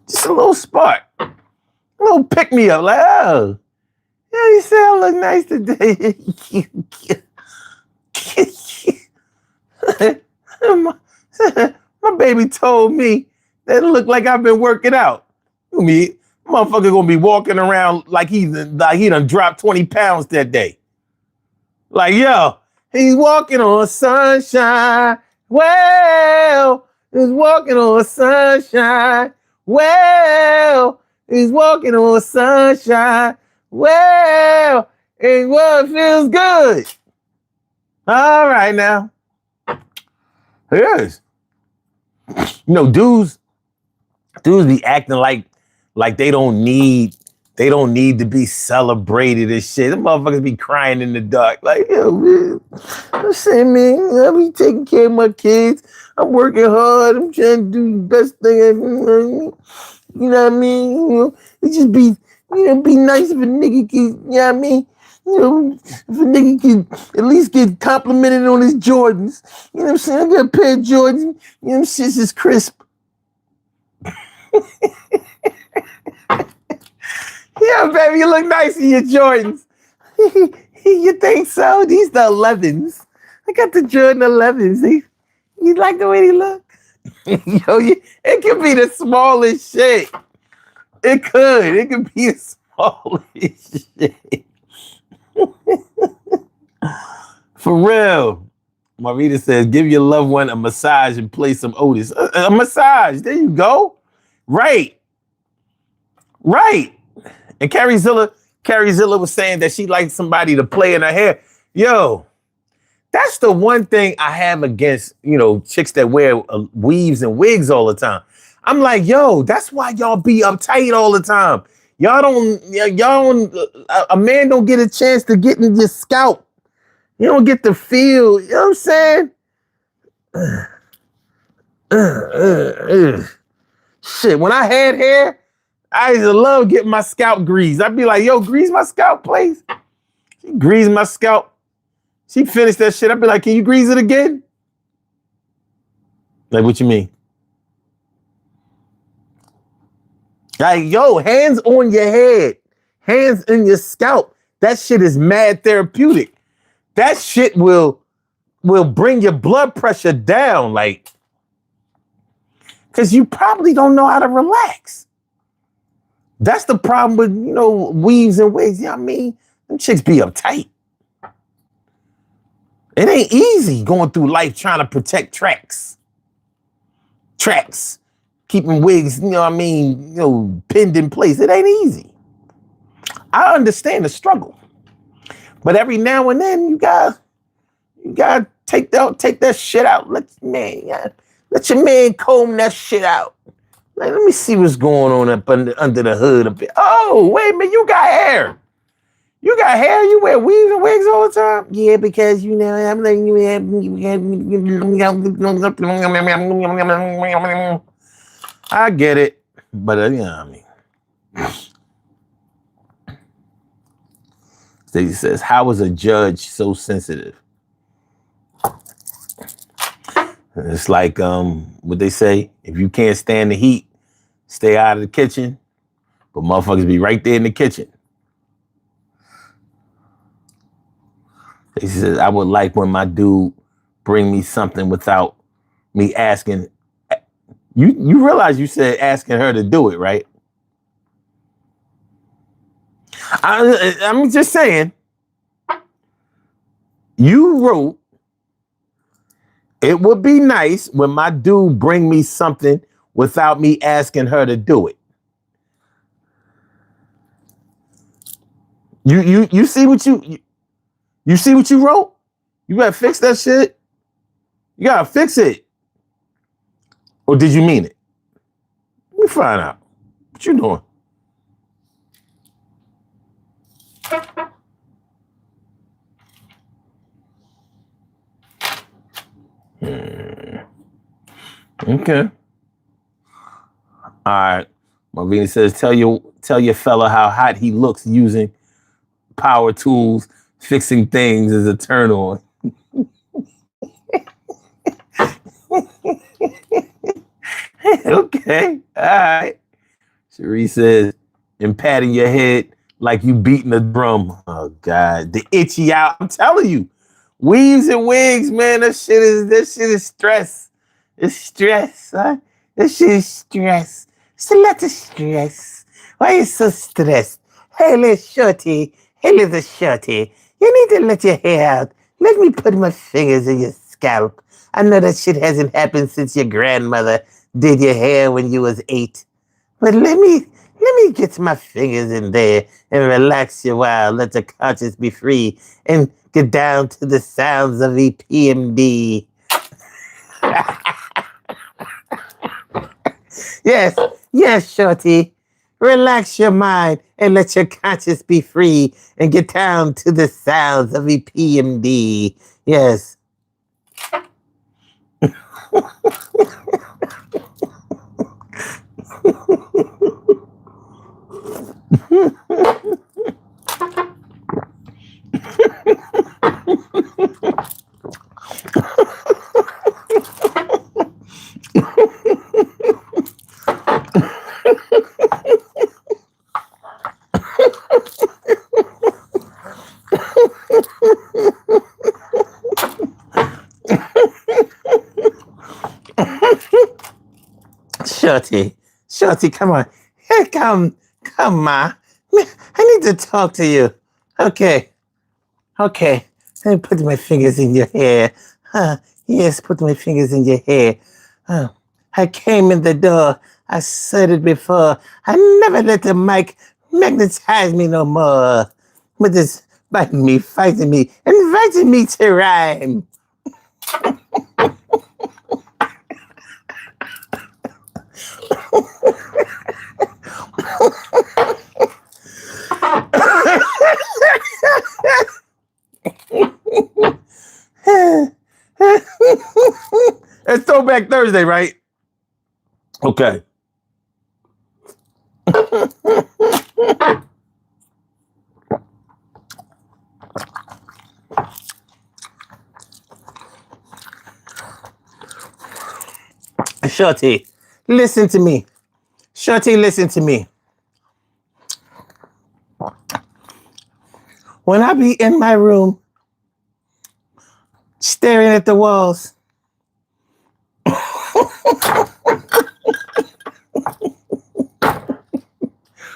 just a little spark, a little pick me up, like, oh, yeah, you say I look nice today. my baby told me that it looked like I've been working out. Motherfucker gonna be walking around like he done dropped 20 pounds that day. Like, yo, he's walking on sunshine. Well, he's walking on sunshine. Well, he's walking on sunshine. Well, and what feels good. All right now. Yes. Dudes be acting like they don't need to be celebrated and shit. Them motherfuckers be crying in the dark. Like, yo, man, I'm saying, man, I be taking care of my kids. I'm working hard. I'm trying to do the best thing I can. You know what I mean? It just be nice if a nigga can, you know what I mean? If a nigga can at least get complimented on his Jordans. You know what I'm saying? I got a pair of Jordans. You know, them shit's just crisp. Yeah, baby, you look nice in your Jordans. You think so? These the 11s. I got the Jordan 11s. You like the way they look? It could be the smallest shit. It could be the smallest shit. For real. Marita says, give your loved one a massage and play some Otis. A massage. There you go. Right. And Carrie Zilla was saying that she liked somebody to play in her hair. Yo, that's the one thing I have against, chicks that wear weaves and wigs all the time. I'm like, yo, that's why y'all be uptight all the time. A man don't get a chance to get in your scalp. You don't get to feel, you know what I'm saying? Shit, when I had hair, I used to love getting my scalp greased. I'd be like, yo, grease my scalp, please. She greased my scalp. She finished that shit. I'd be like, can you grease it again? Like, what you mean? Like, yo, hands on your head, hands in your scalp. That shit is mad therapeutic. That shit will bring your blood pressure down, like, because you probably don't know how to relax. That's the problem with, weaves and wigs. You know what I mean? Them chicks be uptight. It ain't easy going through life trying to protect tracks. Keeping wigs, pinned in place. It ain't easy. I understand the struggle. But every now and then you gotta take that shit out. Let your man comb that shit out. Like, let me see what's going on up under the hood a bit. Oh, wait a minute, you got hair. You got hair? You wear weaves and wigs all the time? Yeah, because I'm letting you I get it. But you know what I mean. Stacey says, how is a judge so sensitive? It's like what they say, if you can't stand the heat, stay out of the kitchen. But motherfuckers be right there in the kitchen. He says, I would like when my dude bring me something without me asking. You realize you said asking her to do it, right? I'm just saying. You wrote, it would be nice when my dude bring me something without me asking her to do it. You see what you see what you wrote? You better fix that shit. You gotta fix it. Or did you mean it? Let me find out. What you doing? Okay. All right. Malvina says, tell your fella how hot he looks using power tools. Fixing things is a turn on. Okay. All right. Cherie says, and patting your head like you beating a drum. Oh God. The itchy out. I'm telling you. Weaves and wigs, man. This shit is stress. It's stress, huh? This shit is stress. It's a lot of stress. Why are you so stressed? Hey, little shorty. Hey, little shorty. You need to let your hair out. Let me put my fingers in your scalp. I know that shit hasn't happened since your grandmother did your hair when you was 8. But let me get my fingers in there and relax you while let the conscience be free and get down to the sounds of EPMD. Yes, yes, shorty. Relax your mind and let your conscience be free and get down to the sounds of EPMD. Yes. Shorty, come on. Here, come, ma. I need to talk to you. Okay. Let me put my fingers in your hair. Yes, put my fingers in your hair. I came in the door. I said it before. I never let the mic magnetize me no more. But this biting me, fighting me, inviting me to rhyme. It's Throwback Thursday, right? Okay. Shorty, listen to me. Shorty, listen to me. When I be in my room, staring at the walls,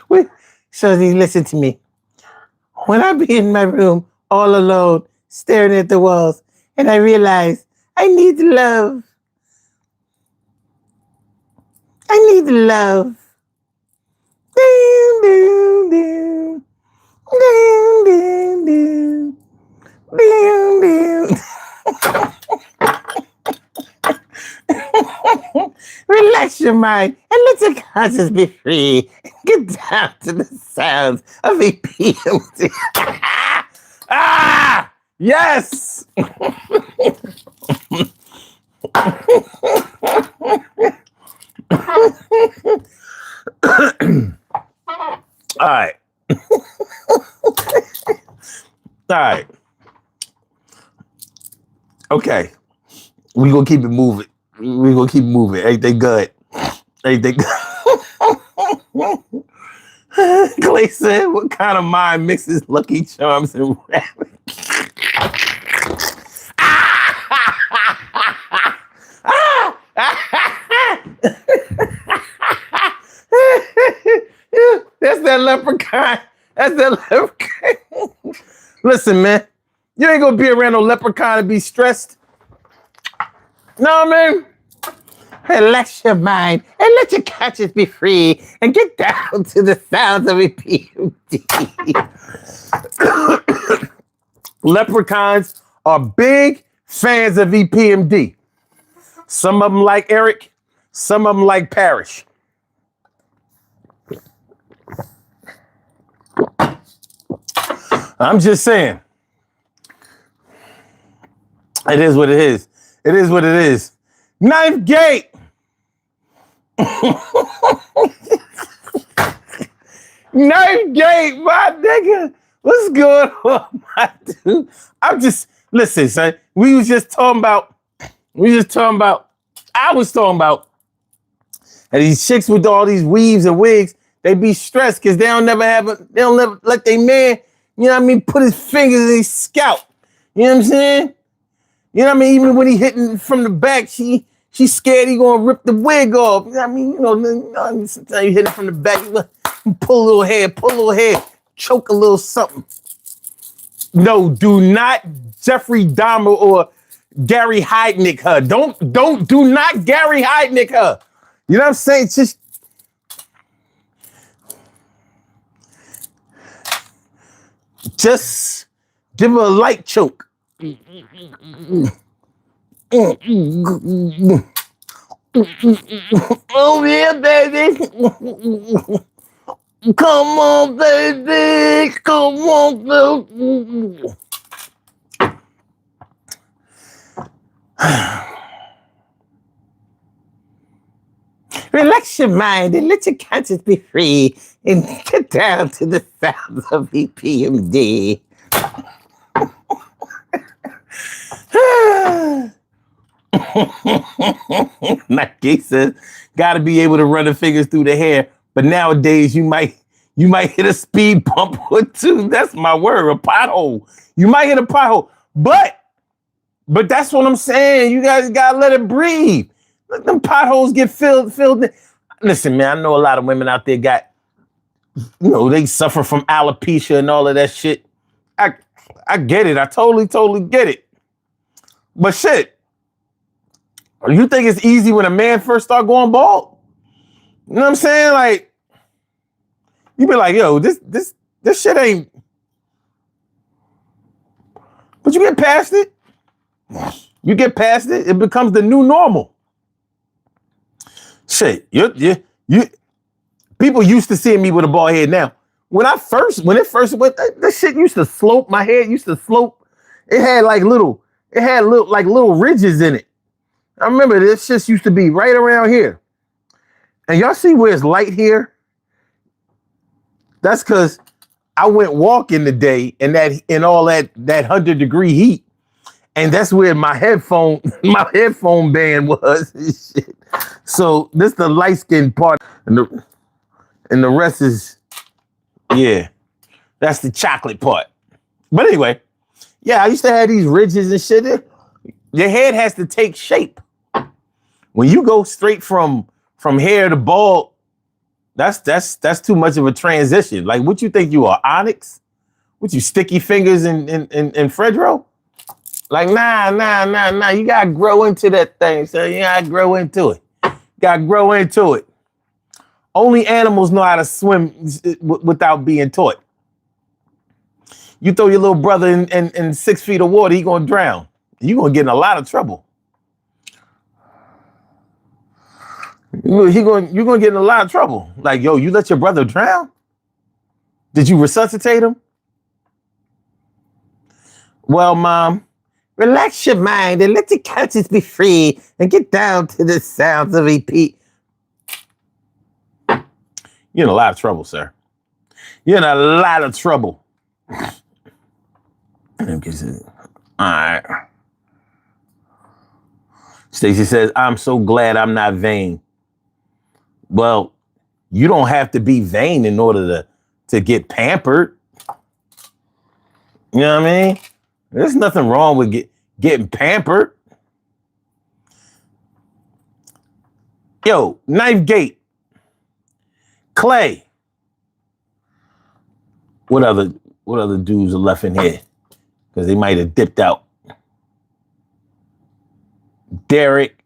wait, Shorty, listen to me. When I be in my room, all alone, staring at the walls, and I realize I need love. I need love. Ding, ding, ding. Ding, ding, ding. Ding, ding. Relax your mind and let your conscience be free. Get down to the sounds of a PMT. Ah! Yes! All right. All right. Okay. We gonna keep it moving. We gonna keep moving. Everything good. Everything good. Clay said, what kind of mind mixes Lucky Charms and rabbit? That's that leprechaun. That's that leprechaun. Listen, man. You ain't gonna be around no leprechaun and be stressed. No, man. Relax your mind and let your conscience be free and get down to the sounds of a PMD. Leprechauns are big fans of EPMD. Some of them like Eric. Some of them like Parrish. I'm just saying. It is what it is. It is what it is. Ninth gate. Ninth gate, my nigga. What's going on, my dude? I'm just, listen, son. I was talking about, and these chicks with all these weaves and wigs, they be stressed because they don't never let their man, you know what I mean, put his fingers in his scalp. You know what I'm saying? You know what I mean? Even when he hitting from the back, she's scared he gonna rip the wig off. You know what I mean? Sometimes you hit it from the back, you pull a little hair, choke a little something. No, do not Jeffrey Dahmer or Gary Heidnick her. Do not Gary Heidnick her. You know what I'm saying? Just give her a light choke. Oh yeah, baby. Come on, baby. Come on, baby. Relax your mind and let your conscience be free and get down to the sounds of EPMD. Nike says, gotta be able to run the fingers through the hair, but nowadays you might hit a speed bump or two. That's my word, a pothole. You might hit a pothole, but that's what I'm saying. You guys gotta let it breathe. Let them potholes get filled. Listen, man, I know a lot of women out there they suffer from alopecia and all of that shit. I get it. I totally get it. But shit, you think it's easy when a man first start going bald? You know what I'm saying? Like, you be like, yo, this shit ain't. But you get past it. You get past it. It becomes the new normal. Shit, you people used to seeing me with a bald head. Now, when it first went, this shit used to slope. My head used to slope. It had little ridges in it. I remember this shit used to be right around here. And y'all see where it's light here? That's because I went walking today in all that 100-degree heat. And that's where my headphone band was. Shit. So this the light skin part, and the rest is, yeah, that's the chocolate part. But anyway, yeah, I used to have these ridges and shit. Your head has to take shape. When you go straight from hair to bald, that's too much of a transition. Like, what you think you are, Onyx? What you, Sticky Fingers and Fredro? Like, nah. You gotta grow into that thing, so you gotta grow into it. Only animals know how to swim without being taught. You throw your little brother in 6 feet of water, he gonna drown. You're gonna get in a lot of trouble. You're gonna get in a lot of trouble. Like, yo, you let your brother drown? Did you resuscitate him? Well, Mom, relax your mind and let your conscience be free and get down to the sounds of EP. You're in a lot of trouble, sir. You're in a lot of trouble. All right. Stacey says, I'm so glad I'm not vain. Well, you don't have to be vain in order to get pampered. You know what I mean? There's nothing wrong with getting pampered. Yo, Knife Gate. Clay. What other dudes are left in here? Because they might have dipped out. Derek.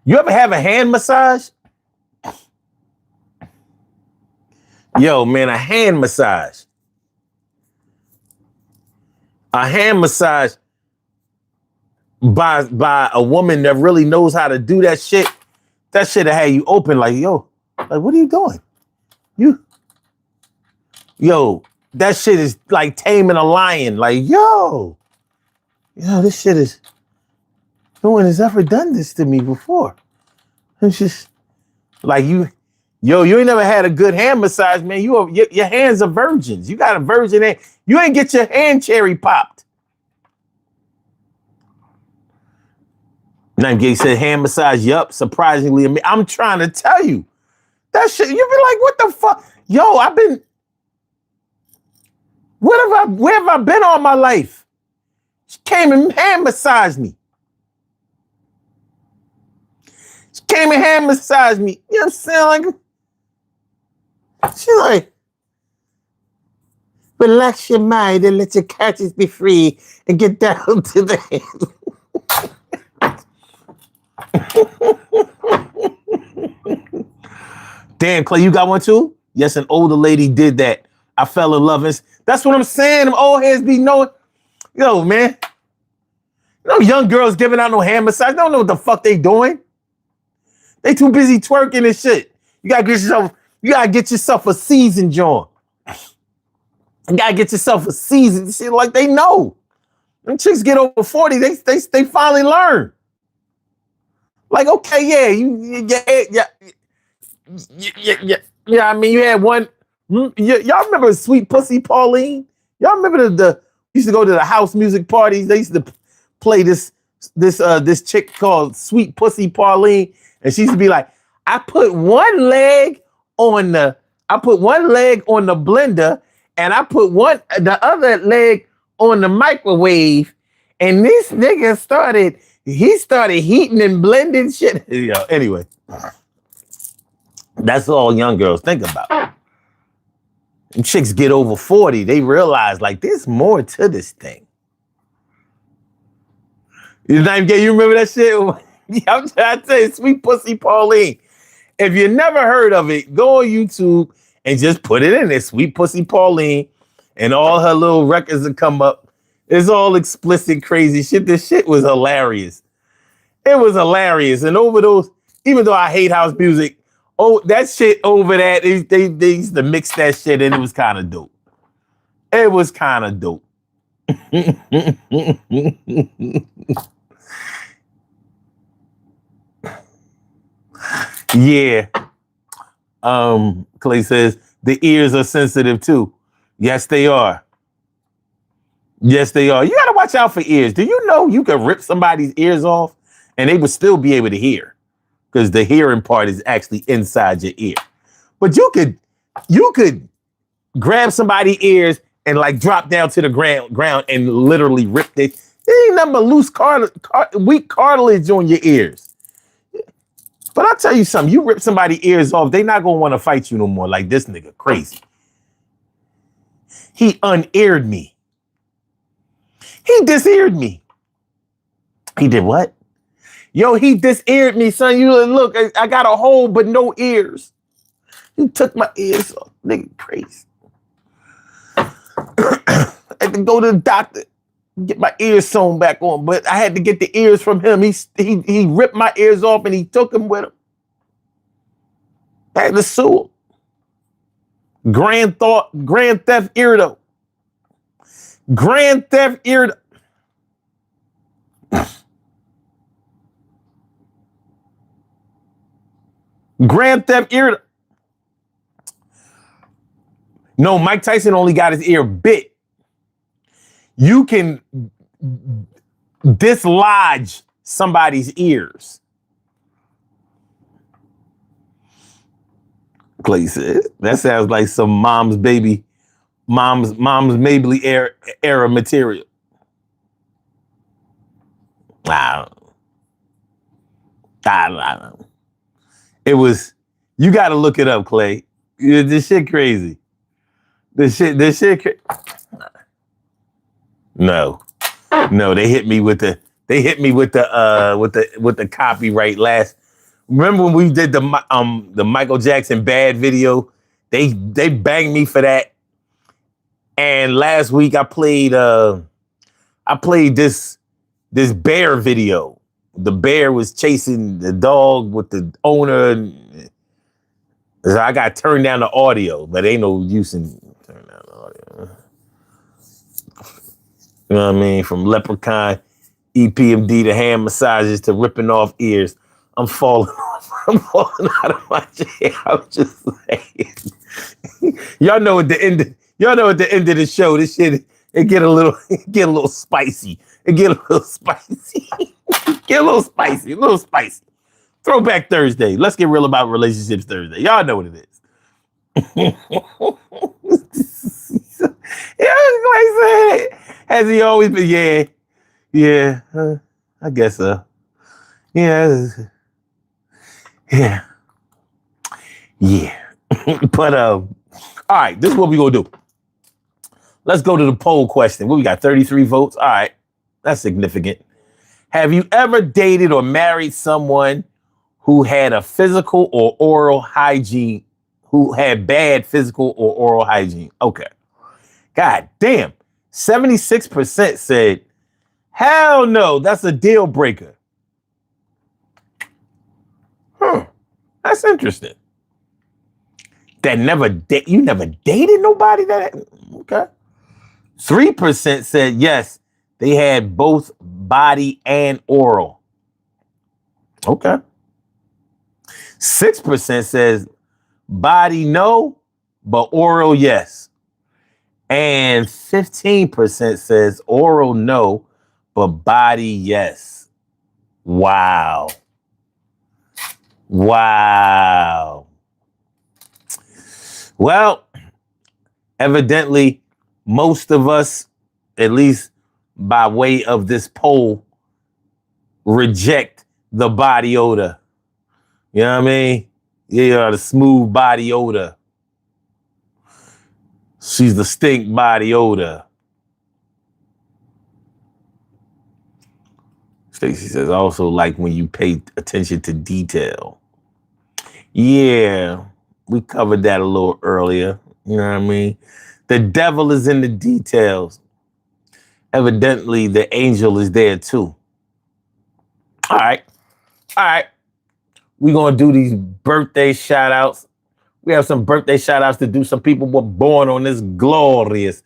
You ever have a hand massage? Yo, man, a hand massage. by a woman that really knows how to do that shit, that shit'll have you open like, yo, like, what are you doing? Yo, that shit is like taming a lion. Like, this shit is, no one has ever done this to me before. It's just like you ain't never had a good hand massage, man. Your hands are virgins. You got a virgin hand. You ain't get your hand cherry popped. Now Gay said hand massage, yup, surprisingly. I'm trying to tell you. That shit, you be like, what the fuck? Yo, where have I been all my life? She came and hand massaged me. She came and hand massaged me. You know what I'm saying? Like, she like, relax your mind and let your conscience be free and get down to the hand. Damn, Clay, you got one too? Yes, an older lady did that. I fell in love. That's what I'm saying. Them old heads be knowing. Yo, man. No young girls giving out no hand massage. They don't know what the fuck they doing. They too busy twerking and shit. You gotta get yourself a seasoned joint. You gotta get yourself a seasoned shit like they know. Them chicks get over 40, they finally learn. Like, okay, yeah. I mean, you had one. Y'all remember Sweet Pussy Pauline? Y'all remember the used to go to the house music parties. They used to play this chick called Sweet Pussy Pauline, and she used to be like, I put one leg on the blender, and I put the other leg on the microwave, and this nigga started heating and blending shit. Anyway, that's all young girls think about. And chicks get over 40, they realize like there's more to this thing. You remember that shit? I'm trying to tell you, Sweet Pussy Pauline. If you never heard of it, go on YouTube and just put it in there, Sweet Pussy Pauline, and all her little records will come up. It's all explicit, crazy shit. This shit was hilarious. It was hilarious. And over those, even though I hate house music, that shit over that, they used to mix that shit and it was kind of dope. It was kind of dope. Yeah. Clay says, the ears are sensitive too. Yes, they are. Yes, they are. You got to watch out for ears. Do you know you can rip somebody's ears off and they would still be able to hear? Because the hearing part is actually inside your ear. But you could grab somebody's ears and like drop down to the ground and literally rip it. There ain't nothing but loose weak cartilage on your ears. But I'll tell you something, you rip somebody's ears off, they not gonna want to fight you no more. Like, this nigga crazy. He uneared me. He diseared me. He did what? Yo, he diseared me, son. You look, I got a hole but no ears. He took my ears off. Nigga crazy. I had to go to the doctor, get my ears sewn back on, but I had to get the ears from him. He ripped my ears off and he took them with him. I had to sue him. Grand theft irritant. Grand theft irritant. Grand theft irritant. No, Mike Tyson only got his ear bit. You can dislodge somebody's ears. Clay said, that sounds like some mom's Mabley era material. I don't know. It was, you got to look it up, Clay. This shit crazy. This shit. No, they hit me with the copyright last. Remember when we did the Michael Jackson Bad video? They banged me for that. And last week I played this this bear video. The bear was chasing the dog with the owner. So I got to turn down the audio, but ain't no use in turning down the audio. You know what I mean? From Leprechaun, EPMD to hand massages to ripping off ears. I'm falling off. I'm falling out of my chair. I'm just saying. Y'all know at the end of the show, this shit it get a little spicy. It get a little spicy. Get a little spicy. Throwback Thursday. Let's get real about relationships Thursday. Y'all know what it is. Yeah, like I said, has he always been? Yeah, I guess so. Yeah. But all right, this is what we gonna do. Let's go to the poll question. What we got? 33 votes. All right, that's significant. Have you ever dated or married someone who had a physical or oral hygiene, who had bad physical or oral hygiene? Okay. God damn. 76% said, hell no, that's a deal breaker. That's interesting. That you never dated nobody that, okay. 3% said yes, they had both body and oral. Okay. 6% says body no, but oral yes. And 15% says oral no, but body yes. Wow. Well, evidently, most of us, at least by way of this poll, reject the body odor. You know what I mean? Yeah, the smooth body odor. She's the stink body odor. Stacy says, also like when you pay attention to detail. Yeah, we covered that a little earlier. You know what I mean? The devil is in the details. Evidently, the angel is there too. All right. We're going to do these birthday shout outs. We have some birthday shout outs to do. Some people were born on this glorious.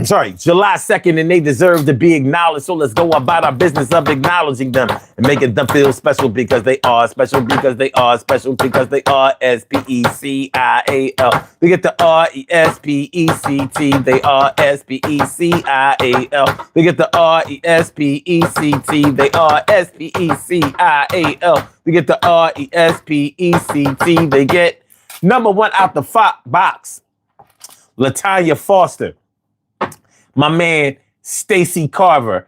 Sorry, July 2nd, and they deserve to be acknowledged. So let's go about our business of acknowledging them and making them feel special because they are special, because they are special, because they are SPECIAL. They get the RESPECT. They are SPECIAL. They get the RESPECT. They are SPECIAL. They get the RESPECT. They get number one out the box. Latanya Foster, my man Stacy Carver,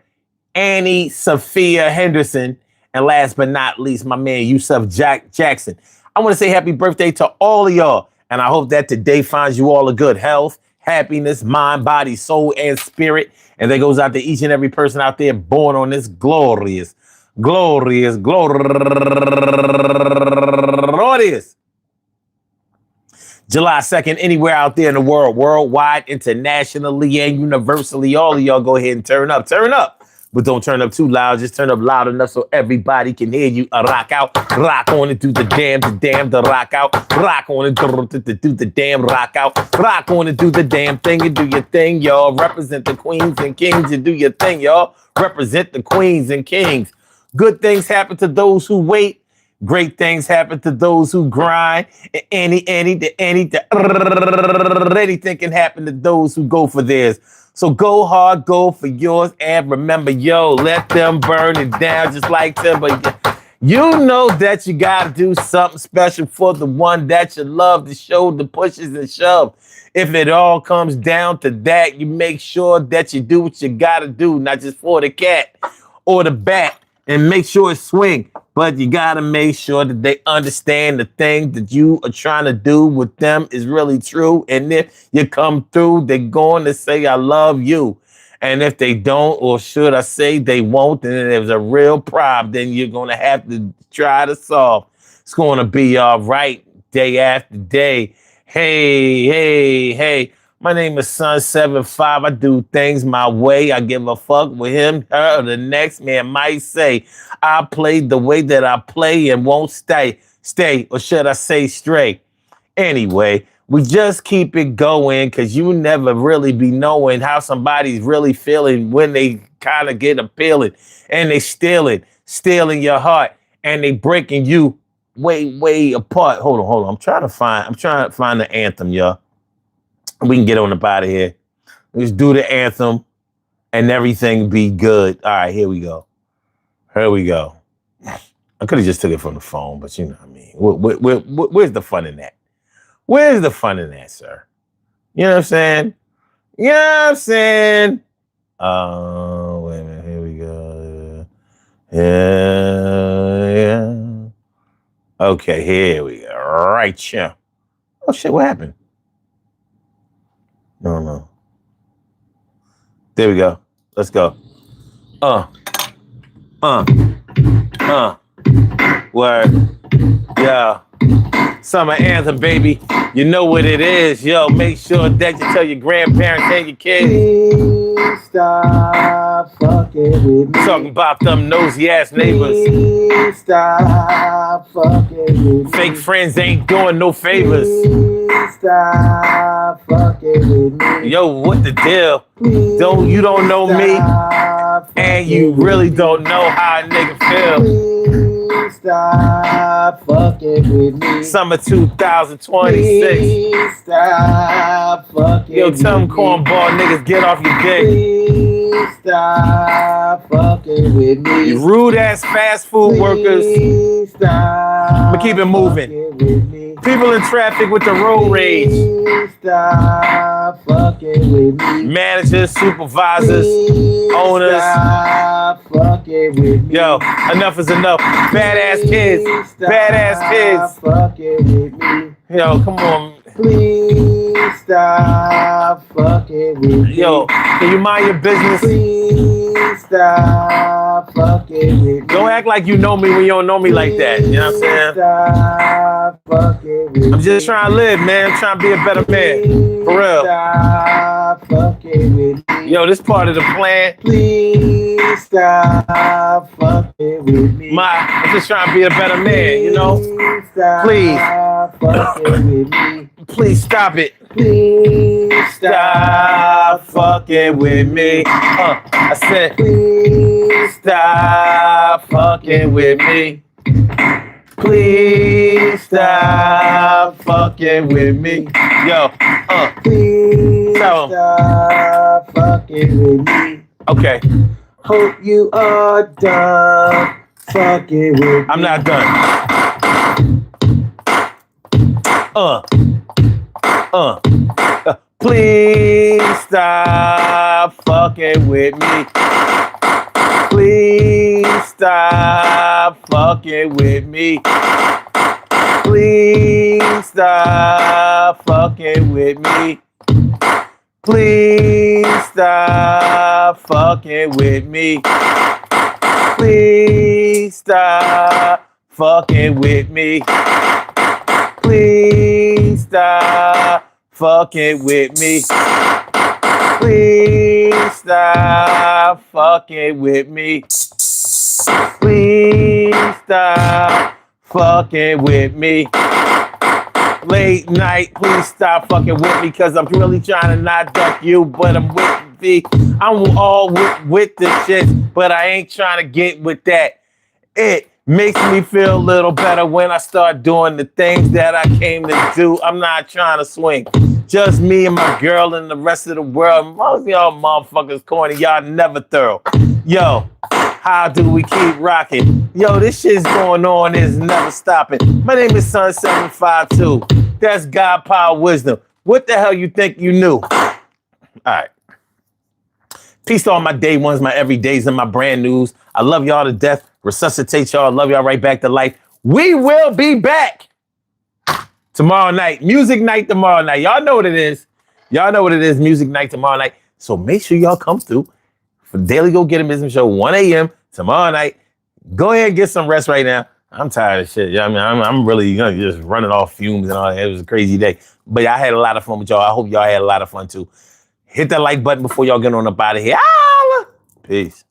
Annie Sophia Henderson, and last but not least, my man Yusuf Jackson. I want to say happy birthday to all of y'all, and I hope that today finds you all a good health, happiness, mind, body, soul, and spirit. And that goes out to each and every person out there born on this glorious July 2nd, anywhere out there in the world, worldwide, internationally, and universally. All of y'all go ahead and turn up. But don't turn up too loud. Just turn up loud enough so everybody can hear you. Rock out, rock on and do the damn, the rock out. Rock on and do the damn rock out. Rock on and do the damn thing and do your thing, y'all. Represent the queens and kings and do your thing, y'all. Represent the queens and kings. Good things happen to those who wait. Great things happen to those who grind. Anything can happen to those who go for theirs. So go hard, go for yours, and remember, let them burn it down just like timber. You know that you got to do something special for the one that you love, to show the pushes and shove. If it all comes down to that, you make sure that you do what you got to do, not just for the cat or the bat, and make sure it swing. But you got to make sure that they understand the thing that you are trying to do with them is really true. And if you come through, they're going to say, I love you. And if they don't, or should I say they won't, then there's a real problem. Then you're going to have to try to solve. It's going to be all right. day after day. Hey, hey, hey. My name is Sun75. I do things my way. I give a fuck with him, her, or the next man might say. I play the way that I play and won't stay, or should I say stray? Anyway, we just keep it going because you never really be knowing how somebody's really feeling when they kind of get appealing and they stealing your heart and they breaking you way apart. Hold on. I'm trying to find the anthem, y'all. We can get on up out of here. Let's do the anthem and everything be good. All right, here we go. I could have just took it from the phone, but you know what I mean. Where's the fun in that? Where's the fun in that, sir? You know what I'm saying? You know what I'm saying? Oh, wait a minute. Here we go. Yeah. Okay, here we go. Right, yeah. Oh, shit, what happened? No. There we go. Let's go. Word. Yeah. Summer anthem, baby. You know what it is. Yo, make sure that you tell your grandparents and your kids.
Please stop fucking with me.
Talking about them nosy ass neighbors.
Please stop fucking with me.
Fake friends ain't doing no favors.
Please stop fucking with me.
Yo, what the deal?
Please
You don't know me,
stop
and you
fucking
really
with
don't know how a nigga feel.
Please stop fucking with me.
Summer 2026.
Please stop fucking
Yo, tell them
with me.
cornball niggas get off your dick.
Please stop fucking with me.
You rude ass fast food workers.
Please stop.
But keep it moving.
fucking with me.
People in traffic with the road rage.
Please stop fucking with me.
Managers, supervisors,
Please
owners.
stop fucking with me.
Yo, enough is enough. Badass kids.
Please stop
Badass kids.
fucking with me.
Yo, come on.
Please stop fucking with me.
Yo, can you mind your business?
Please stop fucking with me.
Don't act like you know me when you don't know me like that. You know what I'm saying?
Stop fucking with me.
I'm just trying to live, man. I'm trying to be a better man. For real.
Stop fucking with me.
Yo, this part of the plan.
Please stop fucking with me.
I'm just trying to be a better man, you know?
Please stop fucking with me.
Please stop it.
Please
Stop fucking with me. I said,
Please
stop fucking with me. Please stop fucking with me. Yo,
Please
Tell 'em.
stop fucking with me.
Okay,
Hope you are done fucking with me.
I'm not done. Please stop fucking with me. Please stop fucking with me. Please stop fucking with me. Please stop fucking with me. Please stop fucking with me. Please stop fucking with me. Please stop fucking with me. Please stop fucking with me. Late night, please stop fucking with me, cause I'm really trying to not duck you, but I'm with the, I'm all with the shit, but I ain't trying to get with that. It makes me feel a little better when I start doing the things that I came to do. I'm not trying to swing. Just me and my girl and the rest of the world. Most of y'all motherfuckers corny. Y'all never thorough. Yo, how do we keep rocking? Yo, this shit's going on. It's never stopping. My name is Sun752. That's God Power Wisdom. What the hell you think you knew? All right. Peace to all my day ones, my everydays, and my brand news. I love y'all to death. Resuscitate y'all. Love y'all right back to life. We will be back tomorrow night. Music night tomorrow night. Y'all know what it is. Y'all know what it is. Music night tomorrow night. So make sure y'all come through for Daily Go Get 'Em Business Show, 1 a.m. tomorrow night. Go ahead and get some rest right now. I'm tired of shit. Yeah, I mean, I'm really just running off fumes and all that. It was a crazy day. But I had a lot of fun with y'all. I hope y'all had a lot of fun too. Hit that like button before y'all get on up out of here. Peace.